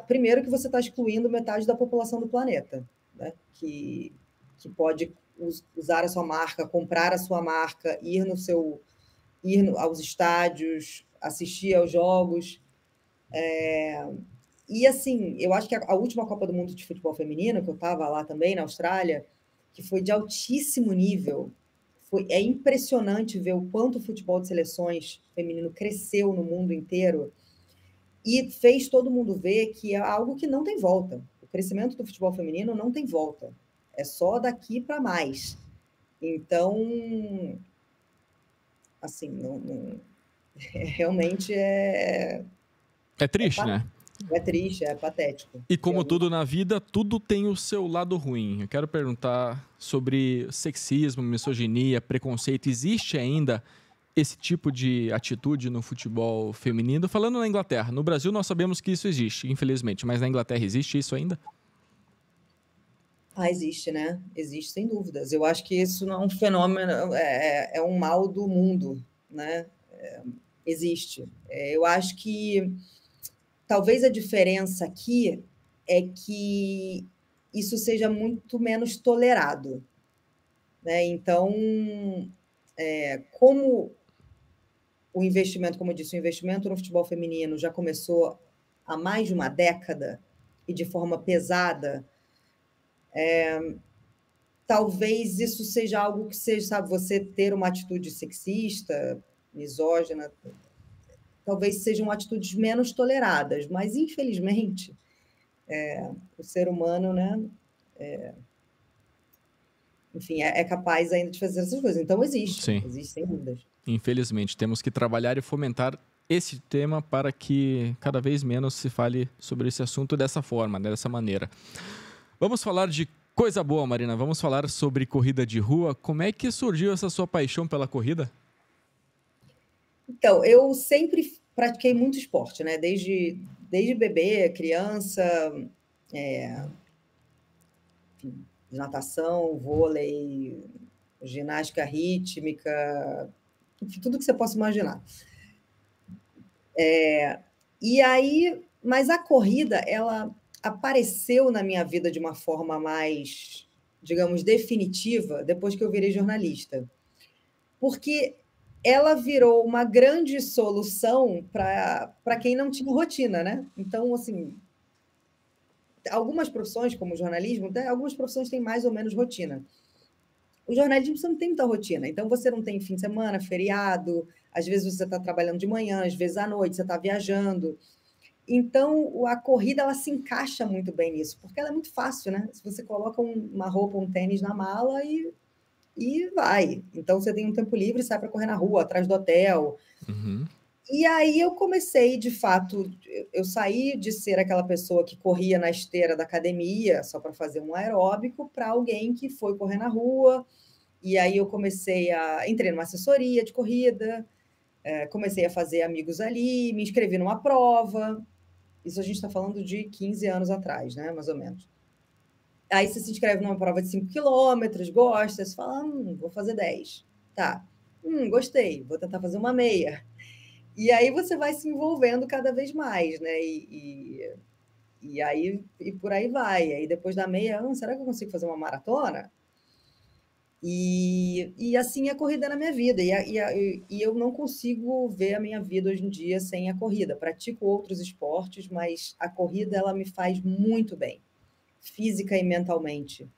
primeiro que você está excluindo metade da população do planeta, né? Que pode usar a sua marca, comprar a sua marca, ir aos estádios, assistir aos jogos. E assim, eu acho que a última Copa do Mundo de futebol feminino, que eu estava lá também, na Austrália, que foi de altíssimo nível, é impressionante ver o quanto o futebol de seleções feminino cresceu no mundo inteiro e fez todo mundo ver que é algo que não tem volta. O crescimento do futebol feminino não tem volta. É só daqui para mais. Então, assim, realmente é triste, né? É triste, é patético. E como tudo na vida, tudo tem o seu lado ruim. Eu quero perguntar sobre sexismo, misoginia, preconceito. Existe ainda esse tipo de atitude no futebol feminino? Falando na Inglaterra. No Brasil nós sabemos que isso existe, infelizmente. Mas na Inglaterra existe isso ainda? Existe, né? Existe, sem dúvidas. Eu acho que isso não é um fenômeno, é um mal do mundo, né? Existe. Eu acho que talvez a diferença aqui é que isso seja muito menos tolerado, né? Então, como o investimento, como eu disse, o investimento no futebol feminino já começou há mais de uma década e de forma pesada, Talvez isso seja algo que seja, sabe, você ter uma atitude sexista, misógina, talvez sejam atitudes menos toleradas, mas infelizmente o ser humano, né, enfim, é capaz ainda de fazer essas coisas. Então Sim, existe sem dúvidas. infelizmente. Temos que trabalhar e fomentar esse tema para que cada vez menos se fale sobre esse assunto dessa forma, né, dessa maneira. Vamos falar de coisa boa, Marina. Vamos falar sobre corrida de rua. Como é que surgiu essa sua paixão pela corrida? Então, eu sempre pratiquei muito esporte, né? Desde bebê, criança, enfim, natação, vôlei, ginástica rítmica, enfim, tudo que você possa imaginar. E aí, mas a corrida, ela apareceu na minha vida de uma forma mais, digamos, definitiva depois que eu virei jornalista. Porque ela virou uma grande solução para quem não tinha rotina, né? Então, assim, algumas profissões, como o jornalismo, algumas profissões têm mais ou menos rotina. O jornalismo você não tem muita rotina, então você não tem fim de semana, feriado, às vezes você está trabalhando de manhã, às vezes à noite você está viajando. Então, a corrida ela se encaixa muito bem nisso, porque ela é muito fácil, né? Se você coloca uma roupa, um tênis na mala e vai. Então, você tem um tempo livre, sai para correr na rua, atrás do hotel. Uhum. E aí eu comecei, de fato, eu saí de ser aquela pessoa que corria na esteira da academia só para fazer um aeróbico para alguém que foi correr na rua. E aí eu entrei numa assessoria de corrida, comecei a fazer amigos ali, me inscrevi numa prova. Isso a gente está falando de 15 anos atrás, né, mais ou menos. Aí você se inscreve numa prova de 5 quilômetros, gosta, você fala, vou fazer 10. Tá. Gostei, vou tentar fazer uma meia. E aí você vai se envolvendo cada vez mais, né? E aí e por aí vai. Aí depois da meia, será que eu consigo fazer uma maratona? E assim a corrida na minha vida. E eu não consigo ver a minha vida hoje em dia sem a corrida. Pratico outros esportes, mas a corrida ela me faz muito bem, física e mentalmente.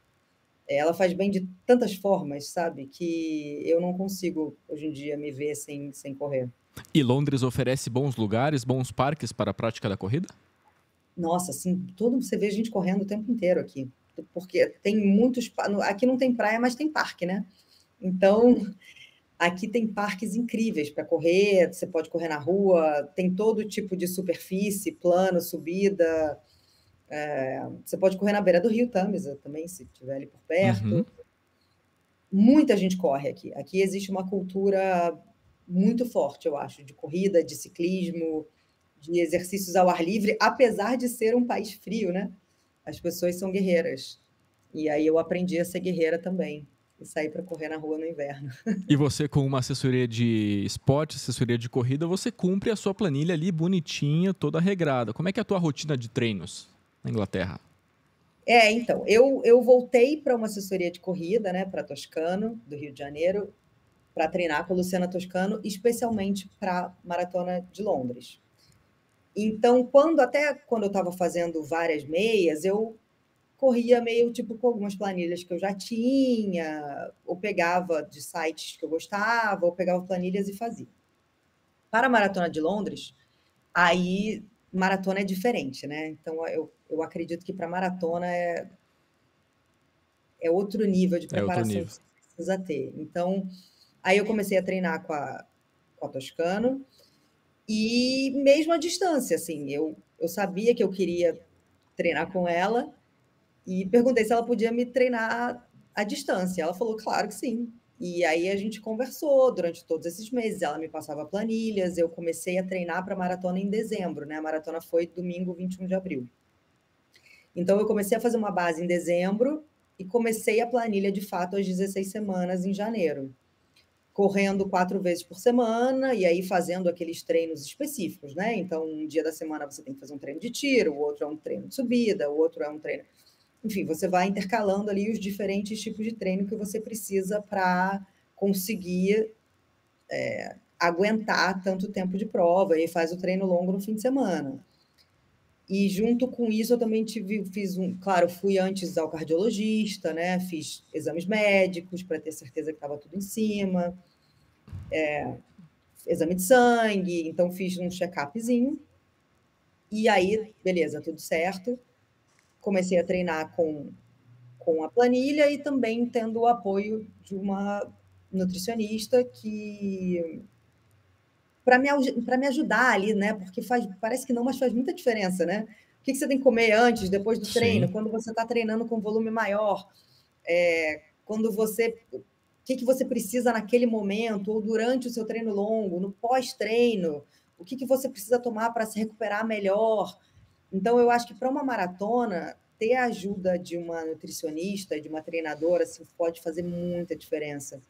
Ela faz bem de tantas formas, sabe? Que eu não consigo hoje em dia me ver sem correr. E Londres oferece bons lugares, bons parques para a prática da corrida? Nossa, assim, você vê gente correndo o tempo inteiro aqui, porque tem muitos. Aqui não tem praia, mas tem parque, né? Então, aqui tem parques incríveis para correr, você pode correr na rua, tem todo tipo de superfície, plano, subida. Você pode correr na beira do rio Tâmisa também, se estiver ali por Uhum. perto. Muita gente corre aqui. Aqui existe uma cultura muito forte, eu acho, de corrida, de ciclismo, de exercícios ao ar livre, apesar de ser um país frio, né? As pessoas são guerreiras. E aí eu aprendi a ser guerreira também e sair para correr na rua no inverno. E você, com uma assessoria de esporte, assessoria de corrida, você cumpre a sua planilha ali bonitinha, toda regrada. Como é que é a tua rotina de treinos na Inglaterra? Então, eu voltei para uma assessoria de corrida, né, para Toscano, do Rio de Janeiro, para treinar com a Luciana Toscano, especialmente para Maratona de Londres. Então, até quando eu estava fazendo várias meias, eu corria meio tipo com algumas planilhas que eu já tinha, ou pegava de sites que eu gostava, ou pegava planilhas e fazia. Para a Maratona de Londres, aí maratona é diferente, né? Então, eu acredito que para maratona é outro nível de É outro preparação que nível. você precisa ter. Então, aí eu comecei a treinar com a Toscano, e mesmo à distância, assim, eu sabia que eu queria treinar com ela, e perguntei se ela podia me treinar à distância. Ela falou, claro que sim. E aí a gente conversou durante todos esses meses. Ela me passava planilhas. Eu comecei a treinar para a maratona em dezembro, né? A maratona foi domingo, 21 de abril. Então eu comecei a fazer uma base em dezembro e comecei a planilha de fato às 16 semanas em janeiro, correndo 4 vezes por semana e aí fazendo aqueles treinos específicos, né? Então, um dia da semana você tem que fazer um treino de tiro, o outro é um treino de subida, o outro é um treino. Enfim, você vai intercalando ali os diferentes tipos de treino que você precisa para conseguir aguentar tanto tempo de prova e faz o treino longo no fim de semana. E junto com isso eu também claro, fui antes ao cardiologista, né? Fiz exames médicos para ter certeza que estava tudo em cima, exame de sangue, então fiz um check-upzinho. E aí, beleza, tudo certo. Comecei a treinar com a planilha e também tendo o apoio de uma nutricionista que para me ajudar ali, né? Porque parece que não, mas faz muita diferença, né? O que você tem que comer antes, depois do treino, Sim. quando você está treinando com volume maior, quando o que você precisa naquele momento, ou durante o seu treino longo, no pós-treino, o que você precisa tomar para se recuperar melhor. Então, eu acho que para uma maratona, ter a ajuda de uma nutricionista, de uma treinadora, assim, pode fazer muita diferença,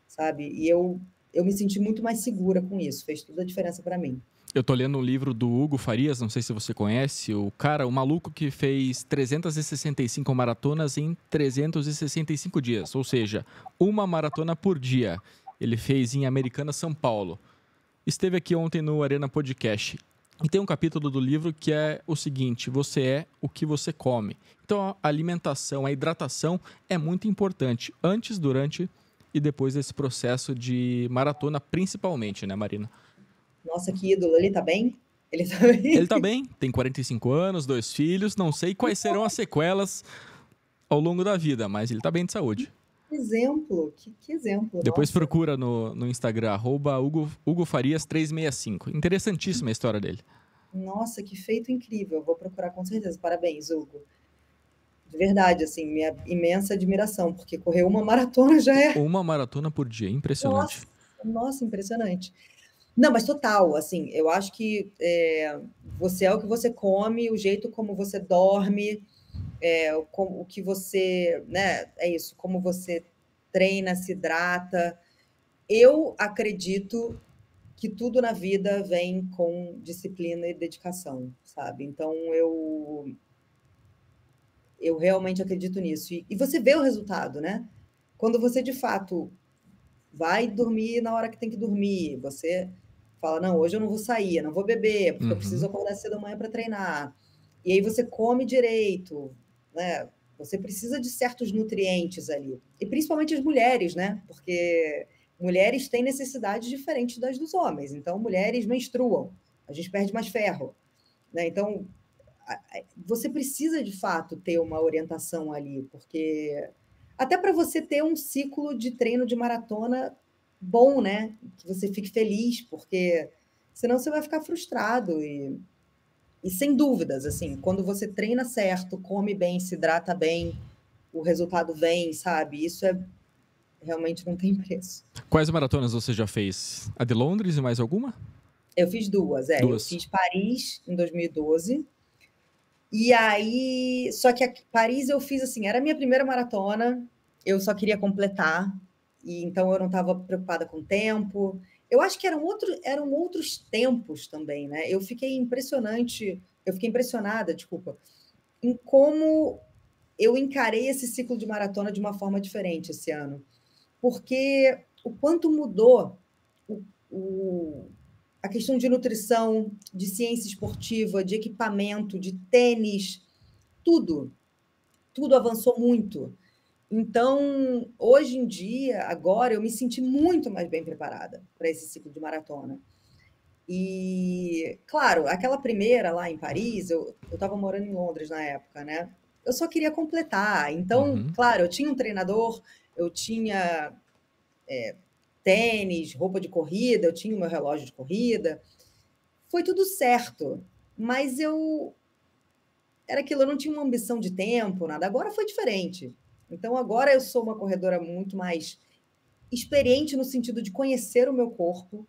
sabe? E eu me senti muito mais segura com isso, fez toda a diferença para mim. Eu tô lendo um livro do Hugo Farias, não sei se você conhece, o maluco que fez 365 maratonas em 365 dias, ou seja, uma maratona por dia. Ele fez em Americana, São Paulo. Esteve aqui ontem no Arena Podcast. E tem um capítulo do livro que é o seguinte: você é o que você come. Então a alimentação, a hidratação é muito importante antes, durante e depois desse processo de maratona, principalmente, né, Marina? Nossa, que ídolo, ele tá bem? Ele tá bem? Ele tá bem, tem 45 anos, 2 filhos, não sei quais serão as sequelas ao longo da vida, mas ele tá bem de saúde. Que exemplo, que exemplo, Depois nossa. procura no Instagram, Hugo Farias 365. Interessantíssima a história dele. Nossa, que feito incrível, eu vou procurar com certeza. Parabéns, Hugo. De verdade, assim, minha imensa admiração, porque correr uma maratona já é... Uma maratona por dia, impressionante. Nossa, impressionante. Não, mas total, assim, eu acho que você é o que você come, o jeito como você dorme, o que você, né, é isso, como você treina, se hidrata. Eu acredito que tudo na vida vem com disciplina e dedicação, sabe? Então, eu realmente acredito nisso. E você vê o resultado, né? Quando você, de fato, vai dormir na hora que tem que dormir, você fala, não, hoje eu não vou sair, eu não vou beber, porque eu preciso acordar cedo amanhã para treinar. E aí você come direito, né? Você precisa de certos nutrientes ali. E principalmente as mulheres, né? Porque mulheres têm necessidades diferentes das dos homens. Então, mulheres menstruam, a gente perde mais ferro, né? Então, você precisa, de fato, ter uma orientação ali, porque até para você ter um ciclo de treino de maratona bom, né? Que você fique feliz, porque senão você vai ficar frustrado. E sem dúvidas, assim, quando você treina certo, come bem, se hidrata bem, o resultado vem, sabe? Isso realmente não tem preço. Quais maratonas você já fez? A de Londres e mais alguma? Eu fiz duas, eu fiz Paris em 2012. E aí, só que Paris eu fiz assim, era a minha primeira maratona, eu só queria completar, e então eu não estava preocupada com o tempo. Eu acho que eram outros tempos também, né? Eu fiquei impressionada, desculpa, em como eu encarei esse ciclo de maratona de uma forma diferente esse ano. Porque o quanto mudou a questão de nutrição, de ciência esportiva, de equipamento, de tênis, tudo avançou muito. Então, hoje em dia, agora, eu me senti muito mais bem preparada para esse ciclo de maratona. E, claro, aquela primeira lá em Paris, eu estava morando em Londres na época, né? Eu só queria completar. Então, claro, eu tinha um treinador, eu tinha tênis, roupa de corrida, eu tinha o meu relógio de corrida. Foi tudo certo, mas era aquilo, eu não tinha uma ambição de tempo, nada. Agora foi diferente. Então, agora eu sou uma corredora muito mais experiente no sentido de conhecer o meu corpo,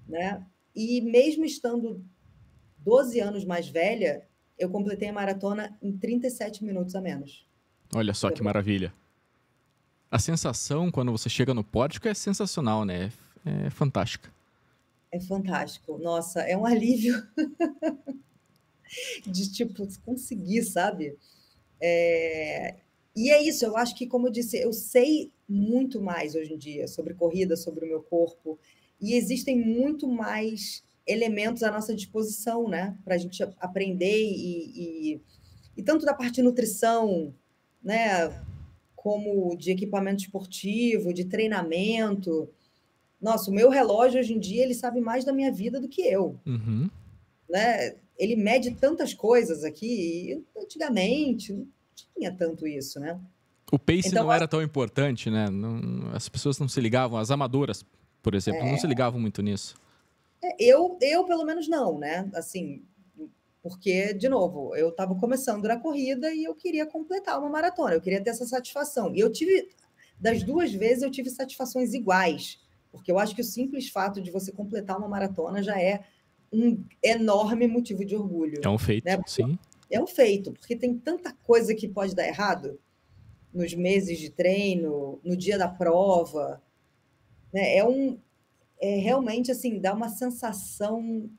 né? E mesmo estando 12 anos mais velha, eu completei a maratona em 37 minutos a menos. Olha só que maravilha. A sensação quando você chega no pórtico é sensacional, né? É fantástica. É fantástico. Nossa, é um alívio de, tipo, conseguir, sabe? E é isso, eu acho que, como eu disse, eu sei muito mais hoje em dia sobre corrida, sobre o meu corpo, e existem muito mais elementos à nossa disposição, né? Para a gente aprender e tanto da parte de nutrição, né? Como de equipamento esportivo, de treinamento. Nossa, o meu relógio hoje em dia ele sabe mais da minha vida do que eu, Uhum. né? Ele mede tantas coisas aqui, e antigamente não tinha tanto isso, né? O pace Então, não era tão importante, né? As pessoas não se ligavam, as amadoras, por exemplo, não se ligavam muito nisso. eu pelo menos não, né? Assim, porque, de novo, eu estava começando na corrida e eu queria completar uma maratona, eu queria ter essa satisfação. E eu tive, das duas vezes, eu tive satisfações iguais, porque eu acho que o simples fato de você completar uma maratona já é um enorme motivo de orgulho, É um né? feito, sim. É um feito, porque tem tanta coisa que pode dar errado nos meses de treino, no dia da prova, né? É realmente assim, dá uma sensação,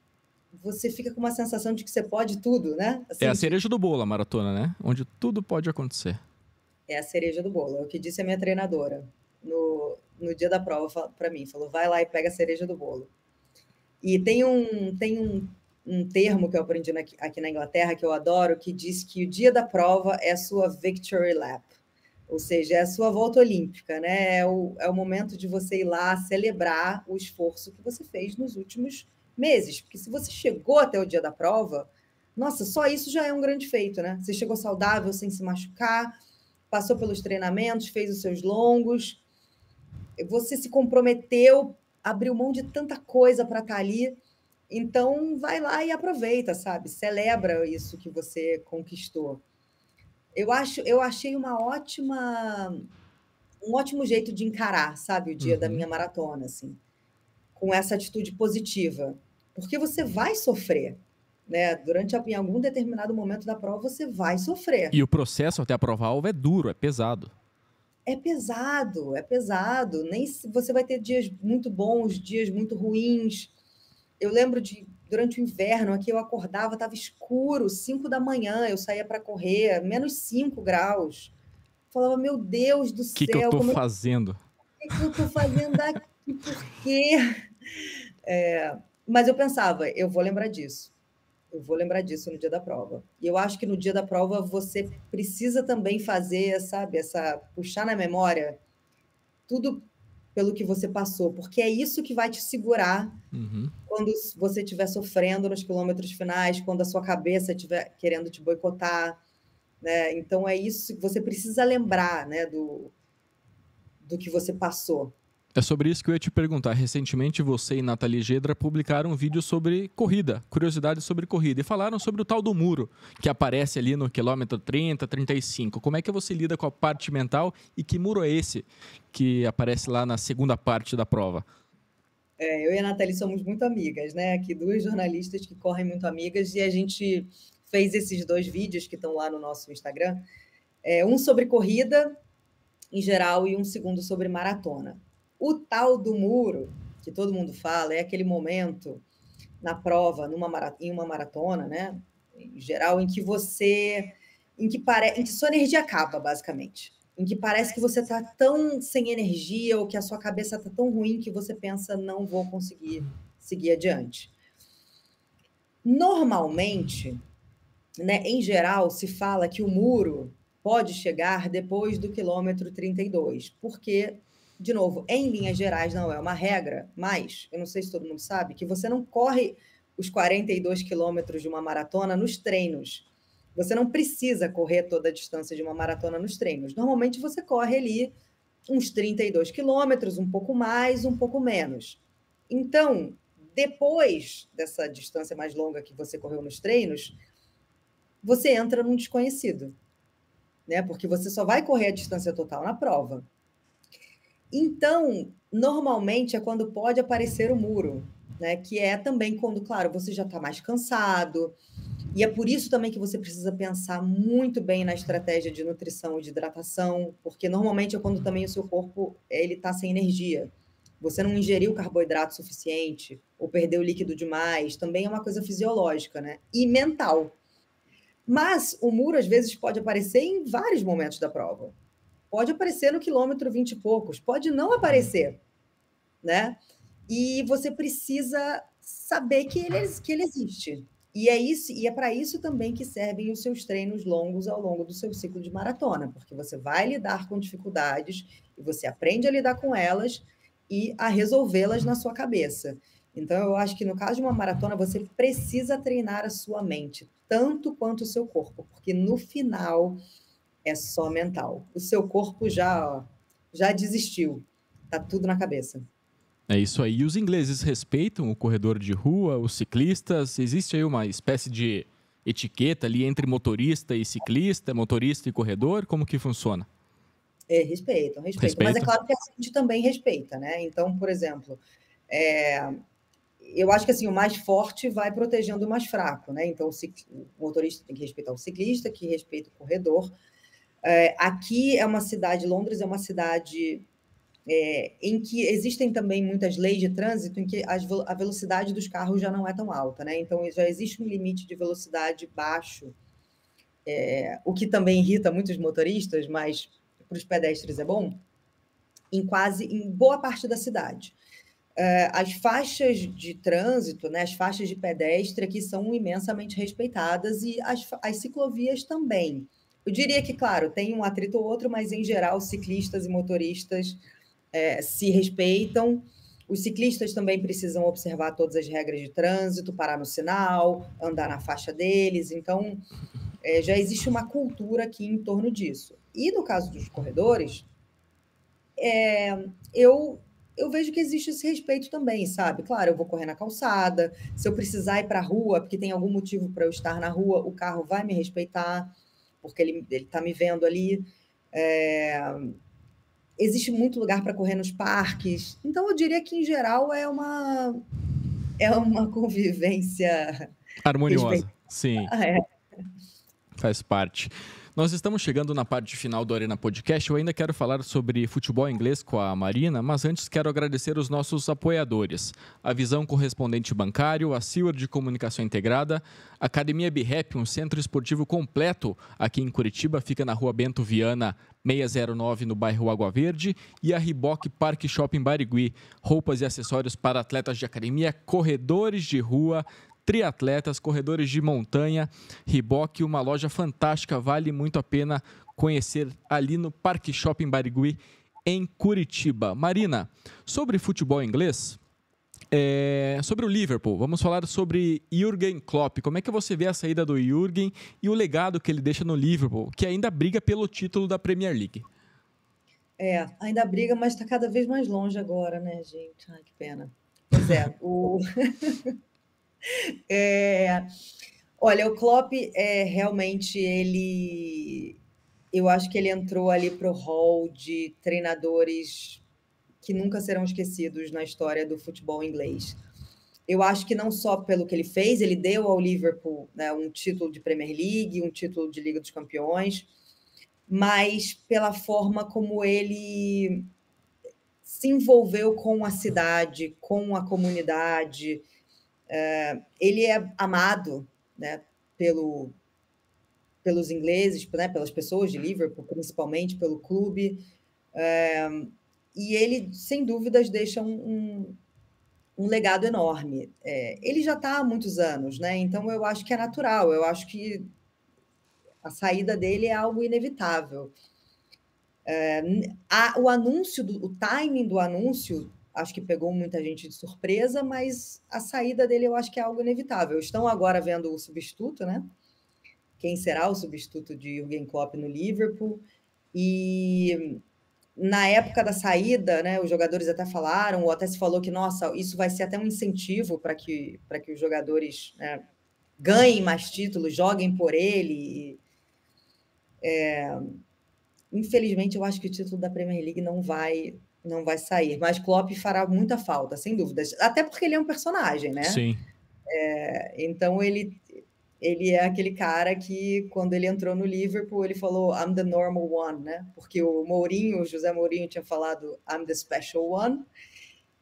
você fica com uma sensação de que você pode tudo, né? É a Assim, cereja do bolo, a maratona, né? Onde tudo pode acontecer. é a cereja do bolo, é o que disse a minha treinadora no dia da prova para mim, falou, vai lá e pega a cereja do bolo. E tem um termo que eu aprendi aqui na Inglaterra, que eu adoro, que diz que o dia da prova é a sua victory lap, ou seja, é a sua volta olímpica, né? É o momento de você ir lá celebrar o esforço que você fez nos últimos meses, porque se você chegou até o dia da prova, nossa, só isso já é um grande feito, né? Você chegou saudável, sem se machucar, passou pelos treinamentos, fez os seus longos, você se comprometeu, abriu mão de tanta coisa para estar ali, então vai lá e aproveita, sabe? Celebra isso que você conquistou. Eu achei um ótimo jeito de encarar, sabe, o dia da Uhum. minha maratona, assim, com essa atitude positiva, porque você vai sofrer, né? Em algum determinado momento da prova você vai sofrer. E o processo até a prova alva é duro, é pesado. É pesado, é pesado. Nem se você vai ter dias muito bons, dias muito ruins. Eu lembro durante o inverno, aqui eu acordava, estava escuro, 5 da manhã, eu saía para correr, menos 5 graus. Falava, meu Deus do O que, que eu céu, tô como é fazendo? que eu estou fazendo aqui? Por quê? Mas eu pensava, eu vou lembrar disso. Eu vou lembrar disso no dia da prova. E eu acho que no dia da prova você precisa também fazer, sabe, puxar na memória tudo pelo que você passou, porque é isso que vai te segurar Uhum. quando você estiver sofrendo nos quilômetros finais, quando a sua cabeça estiver querendo te boicotar, né? Então é isso que você precisa lembrar, né, do que você passou. É sobre isso que eu ia te perguntar. Recentemente, você e Nathalie Gedra publicaram um vídeo sobre corrida, curiosidades sobre corrida, e falaram sobre o tal do muro, que aparece ali no quilômetro 30, 35. Como é que você lida com a parte mental e que muro é esse que aparece lá na segunda parte da prova? Eu e a Nathalie somos muito amigas, né? Aqui duas jornalistas que correm muito amigas, e a gente fez esses 2 vídeos que estão lá no nosso Instagram, um sobre corrida em geral e um segundo sobre maratona. O tal do muro, que todo mundo fala, é aquele momento na prova, em uma maratona, né? Em geral, em que sua energia acaba, basicamente. Em que parece que você está tão sem energia ou que a sua cabeça está tão ruim que você pensa, não vou conseguir seguir adiante. Normalmente, né, em geral, se fala que o muro pode chegar depois do quilômetro 32, porque, de novo, em linhas gerais não é uma regra, mas eu não sei se todo mundo sabe que você não corre os 42 quilômetros de uma maratona nos treinos. Você não precisa correr toda a distância de uma maratona nos treinos. Normalmente você corre ali uns 32 quilômetros, um pouco mais, um pouco menos. Então, depois dessa distância mais longa que você correu nos treinos, você entra num desconhecido, né? Porque você só vai correr a distância total na prova. Então, normalmente é quando pode aparecer o muro, né? Que é também quando, claro, você já está mais cansado. E é por isso também que você precisa pensar muito bem na estratégia de nutrição e de hidratação, porque normalmente é quando também o seu corpo ele está sem energia. Você não ingeriu carboidrato suficiente ou perdeu líquido demais, também é uma coisa fisiológica, né? E mental. Mas o muro, às vezes, pode aparecer em vários momentos da prova. Pode aparecer no quilômetro 20 e poucos, pode não aparecer, né? E você precisa saber que ele existe. E é isso, e é para isso também que servem os seus treinos longos ao longo do seu ciclo de maratona, porque você vai lidar com dificuldades e você aprende a lidar com elas e a resolvê-las na sua cabeça. Então, eu acho que no caso de uma maratona, você precisa treinar a sua mente, tanto quanto o seu corpo, porque no final é só mental. O seu corpo já desistiu, tá tudo na cabeça. É isso aí. E os ingleses respeitam o corredor de rua, os ciclistas? Existe aí uma espécie de etiqueta ali entre motorista e ciclista, motorista e corredor? Como que funciona? É, respeitam, respeitam. Mas é Respeito? claro que a gente também respeita, né? Então, por exemplo, é, eu acho que assim, o mais forte vai protegendo o mais fraco, né? Então, o motorista tem que respeitar o ciclista, que respeita o corredor. Aqui é uma cidade, Londres é uma cidade em que existem também muitas leis de trânsito em que a velocidade dos carros já não é tão alta, né? Então, já existe um limite de velocidade baixo, o que também irrita muitos motoristas, mas para os pedestres é bom, em boa parte da cidade. As faixas de trânsito, né, as faixas de pedestre aqui são imensamente respeitadas e as ciclovias também. Eu diria que, claro, tem um atrito ou outro, mas em geral ciclistas e motoristas se respeitam. Os ciclistas também precisam observar todas as regras de trânsito, parar no sinal, andar na faixa deles. Então, já existe uma cultura aqui em torno disso. E no caso dos corredores, eu eu vejo que existe esse respeito também, sabe? Claro, eu vou correr na calçada, se eu precisar ir para a rua, porque tem algum motivo para eu estar na rua, o carro vai me respeitar, porque ele está me vendo ali. É, existe muito lugar para correr nos parques. Então, eu diria que, em geral, é uma convivência Harmoniosa. respeitada. Sim. É. Faz parte. Nós estamos chegando na parte final do Arena Podcast. Eu ainda quero falar sobre futebol inglês com a Marina, mas antes quero agradecer os nossos apoiadores. A Visão Correspondente Bancário, a Seward de Comunicação Integrada, a Academia BRAP, um centro esportivo completo aqui em Curitiba, fica na Rua Bento Viana, 609, no bairro Água Verde, e a Riboc Park Shopping Barigui, roupas e acessórios para atletas de academia, corredores de rua, triatletas, corredores de montanha. Riboc, uma loja fantástica, vale muito a pena conhecer ali no Parque Shopping Barigui, em Curitiba. Marina, sobre futebol inglês, sobre o Liverpool, vamos falar sobre Jürgen Klopp. Como é que você vê a saída do Jürgen e o legado que ele deixa no Liverpool, que ainda briga pelo título da Premier League? Ainda briga, mas está cada vez mais longe agora, né, gente? Ai, que pena. Pois é, É, olha, o Klopp realmente eu acho que ele entrou ali para o hall de treinadores que nunca serão esquecidos na história do futebol inglês. Eu acho que não só pelo que ele fez, ele deu ao Liverpool, né, um título de Premier League, um título de Liga dos Campeões, mas pela forma como ele se envolveu com a cidade, com a comunidade. Ele é amado, né, pelos ingleses, né, pelas pessoas de Liverpool, principalmente pelo clube, e ele, sem dúvidas, deixa um legado enorme. Ele já está há muitos anos, né? Então eu acho que é natural, eu acho que a saída dele é algo inevitável. O timing do anúncio, acho que pegou muita gente de surpresa, mas a saída dele eu acho que é algo inevitável. Estão agora vendo o substituto, né? Quem será o substituto de Jürgen Klopp no Liverpool? E na época da saída, né, os jogadores até falaram, ou até se falou que, nossa, isso vai ser até um incentivo para que os jogadores, né, ganhem mais títulos, joguem por ele. Infelizmente, eu acho que o título da Premier League não vai sair, mas Klopp fará muita falta, sem dúvidas. Até porque ele é um personagem, né? Sim. Então ele é aquele cara que, quando ele entrou no Liverpool, ele falou I'm the normal one, né? Porque o José Mourinho tinha falado I'm the special one,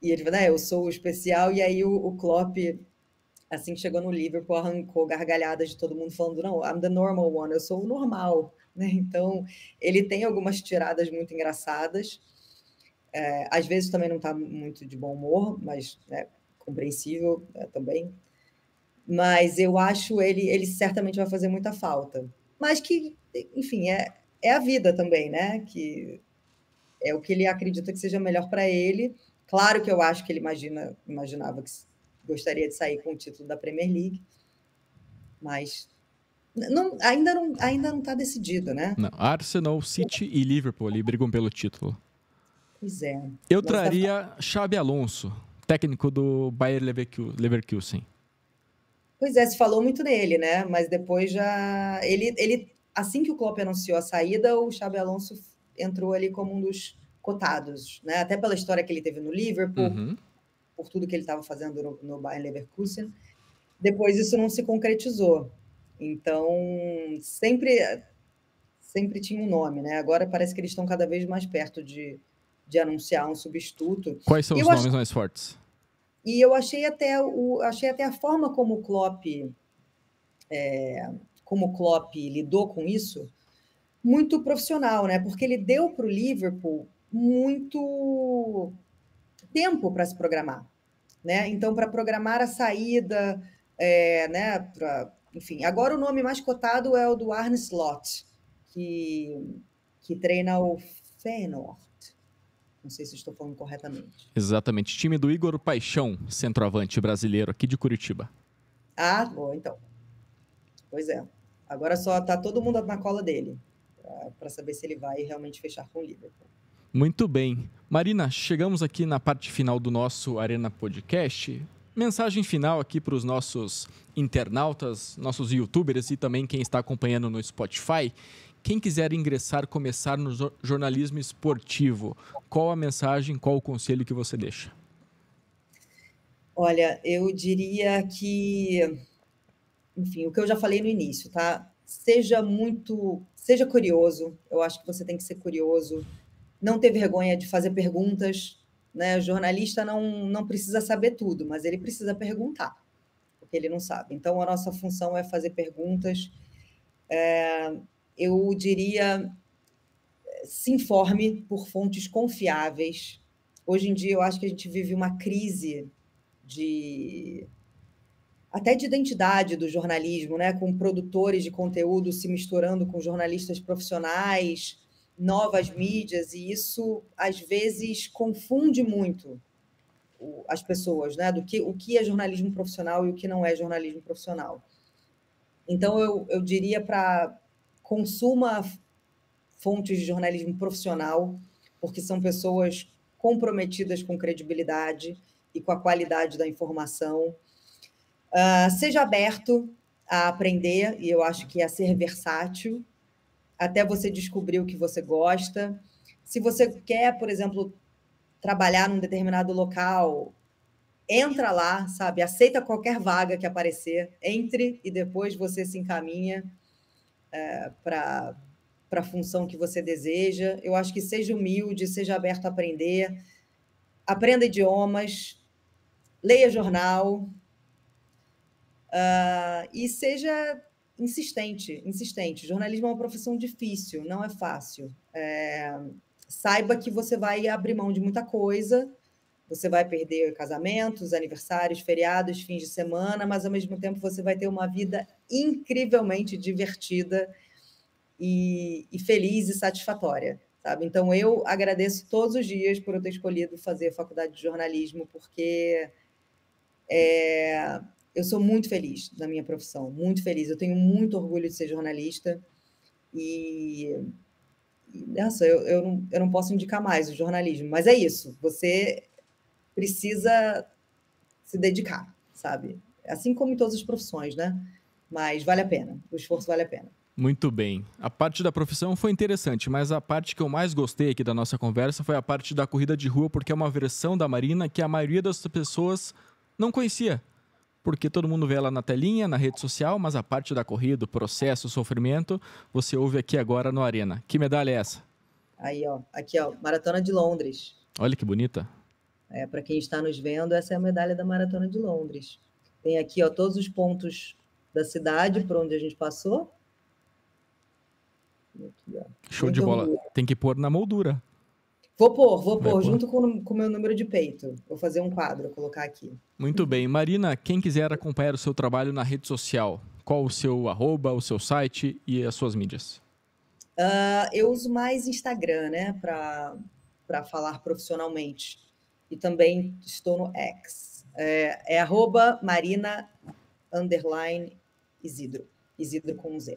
e ele falou, né, eu sou o especial, e aí o Klopp, assim que chegou no Liverpool, arrancou gargalhadas de todo mundo falando, não, I'm the normal one, eu sou o normal, né? Então, ele tem algumas tiradas muito engraçadas, às vezes também não está muito de bom humor, mas, né, compreensível também. Mas eu acho ele certamente vai fazer muita falta. Mas que, enfim, é a vida também, né? Que é o que ele acredita que seja melhor para ele. Claro que eu acho que ele imaginava que gostaria de sair com o título da Premier League, mas ainda não está decidido, né? Não, Arsenal, City e Liverpool ali brigam pelo título. Pois é. Eu traria Xabi Alonso, técnico do Bayer Leverkusen. Pois é, se falou muito nele, né? Mas depois já... Ele, assim que o Klopp anunciou a saída, o Xabi Alonso entrou ali como um dos cotados, né? Até pela história que ele teve no Liverpool, por tudo que ele estava fazendo no Bayer Leverkusen. Depois isso não se concretizou. Então, sempre tinha um nome, né? Agora parece que eles estão cada vez mais perto de anunciar um substituto. Quais são os nomes mais fortes? E eu achei até a forma como o Klopp lidou com isso muito profissional, né? Porque ele deu para o Liverpool muito tempo para se programar, né? Então, para programar a saída, né? Enfim, agora o nome mais cotado é o do Arne Slot, que treina o Feyenoord. Não sei se estou falando corretamente. Exatamente. Time do Igor Paixão, centroavante brasileiro aqui de Curitiba. Ah, bom, então. Pois é. Agora só está todo mundo na cola dele para saber se ele vai realmente fechar com o Liverpool. Muito bem. Marina, chegamos aqui na parte final do nosso Arena Podcast. Mensagem final aqui para os nossos internautas, nossos youtubers e também quem está acompanhando no Spotify. Quem quiser começar no jornalismo esportivo, qual a mensagem, qual o conselho que você deixa? Olha, eu diria que, enfim, o que eu já falei no início, tá? Seja curioso, eu acho que você tem que ser curioso, não ter vergonha de fazer perguntas, né? O jornalista não precisa saber tudo, mas ele precisa perguntar, porque ele não sabe. Então, a nossa função é fazer perguntas. Eu diria, se informe por fontes confiáveis. Hoje em dia, eu acho que a gente vive uma crise até de identidade do jornalismo, né? Com produtores de conteúdo se misturando com jornalistas profissionais, novas mídias, e isso, às vezes, confunde muito as pessoas, né? O que é jornalismo profissional e o que não é jornalismo profissional. Então, eu diria para consuma fontes de jornalismo profissional, porque são pessoas comprometidas com credibilidade e com a qualidade da informação. Seja aberto a aprender, e eu acho que é ser versátil, até você descobrir o que você gosta. Se você quer, por exemplo, trabalhar num determinado local, entra lá, sabe? Aceita qualquer vaga que aparecer, entre e depois você se encaminha para a função que você deseja. Eu acho que seja humilde, seja aberto a aprender, aprenda idiomas, leia jornal, e seja insistente. Jornalismo é uma profissão difícil, não é fácil. Saiba que você vai abrir mão de muita coisa, você vai perder casamentos, aniversários, feriados, fins de semana, mas, ao mesmo tempo, você vai ter uma vida incrivelmente divertida e feliz e satisfatória, sabe? Então, eu agradeço todos os dias por eu ter escolhido fazer a faculdade de jornalismo, porque eu sou muito feliz na minha profissão, muito feliz. Eu tenho muito orgulho de ser jornalista nossa, eu não posso indicar mais o jornalismo, mas é isso, você precisa se dedicar, sabe? Assim como em todas as profissões, né? Mas vale a pena, o esforço vale a pena. Muito bem. A parte da profissão foi interessante, mas a parte que eu mais gostei aqui da nossa conversa foi a parte da corrida de rua, porque é uma versão da Marina que a maioria das pessoas não conhecia. Porque todo mundo vê ela na telinha, na rede social, mas a parte da corrida, o processo, o sofrimento, você ouve aqui agora no Arena. Que medalha é essa? Aí, ó, aqui, ó, Maratona de Londres. Olha que bonita. Para quem está nos vendo, essa é a medalha da Maratona de Londres. Tem aqui, ó, todos os pontos da cidade por onde a gente passou. Aqui, show de bola. Orgulho. Tem que pôr na moldura. Vou pôr junto com o meu número de peito. Vou fazer um quadro, vou colocar aqui. Muito bem. Marina, quem quiser acompanhar o seu trabalho na rede social, qual o seu @, o seu site e as suas mídias? Eu uso mais Instagram, né, para falar profissionalmente. E também estou no X. É @Marina_Isidro. Isidro com Z.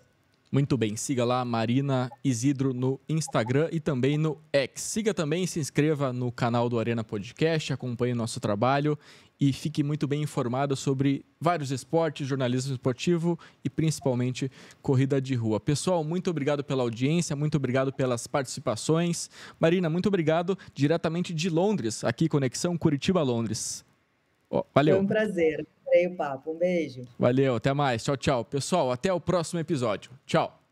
Muito bem, siga lá Marina Isidro no Instagram e também no X. Siga também e se inscreva no canal do Arena Podcast, acompanhe o nosso trabalho e fique muito bem informado sobre vários esportes, jornalismo esportivo e principalmente corrida de rua. Pessoal, muito obrigado pela audiência, muito obrigado pelas participações. Marina, muito obrigado diretamente de Londres, aqui Conexão Curitiba-Londres. Valeu. Foi um prazer. Adorei o papo. Um beijo. Valeu, até mais. Tchau, tchau. Pessoal, até o próximo episódio. Tchau.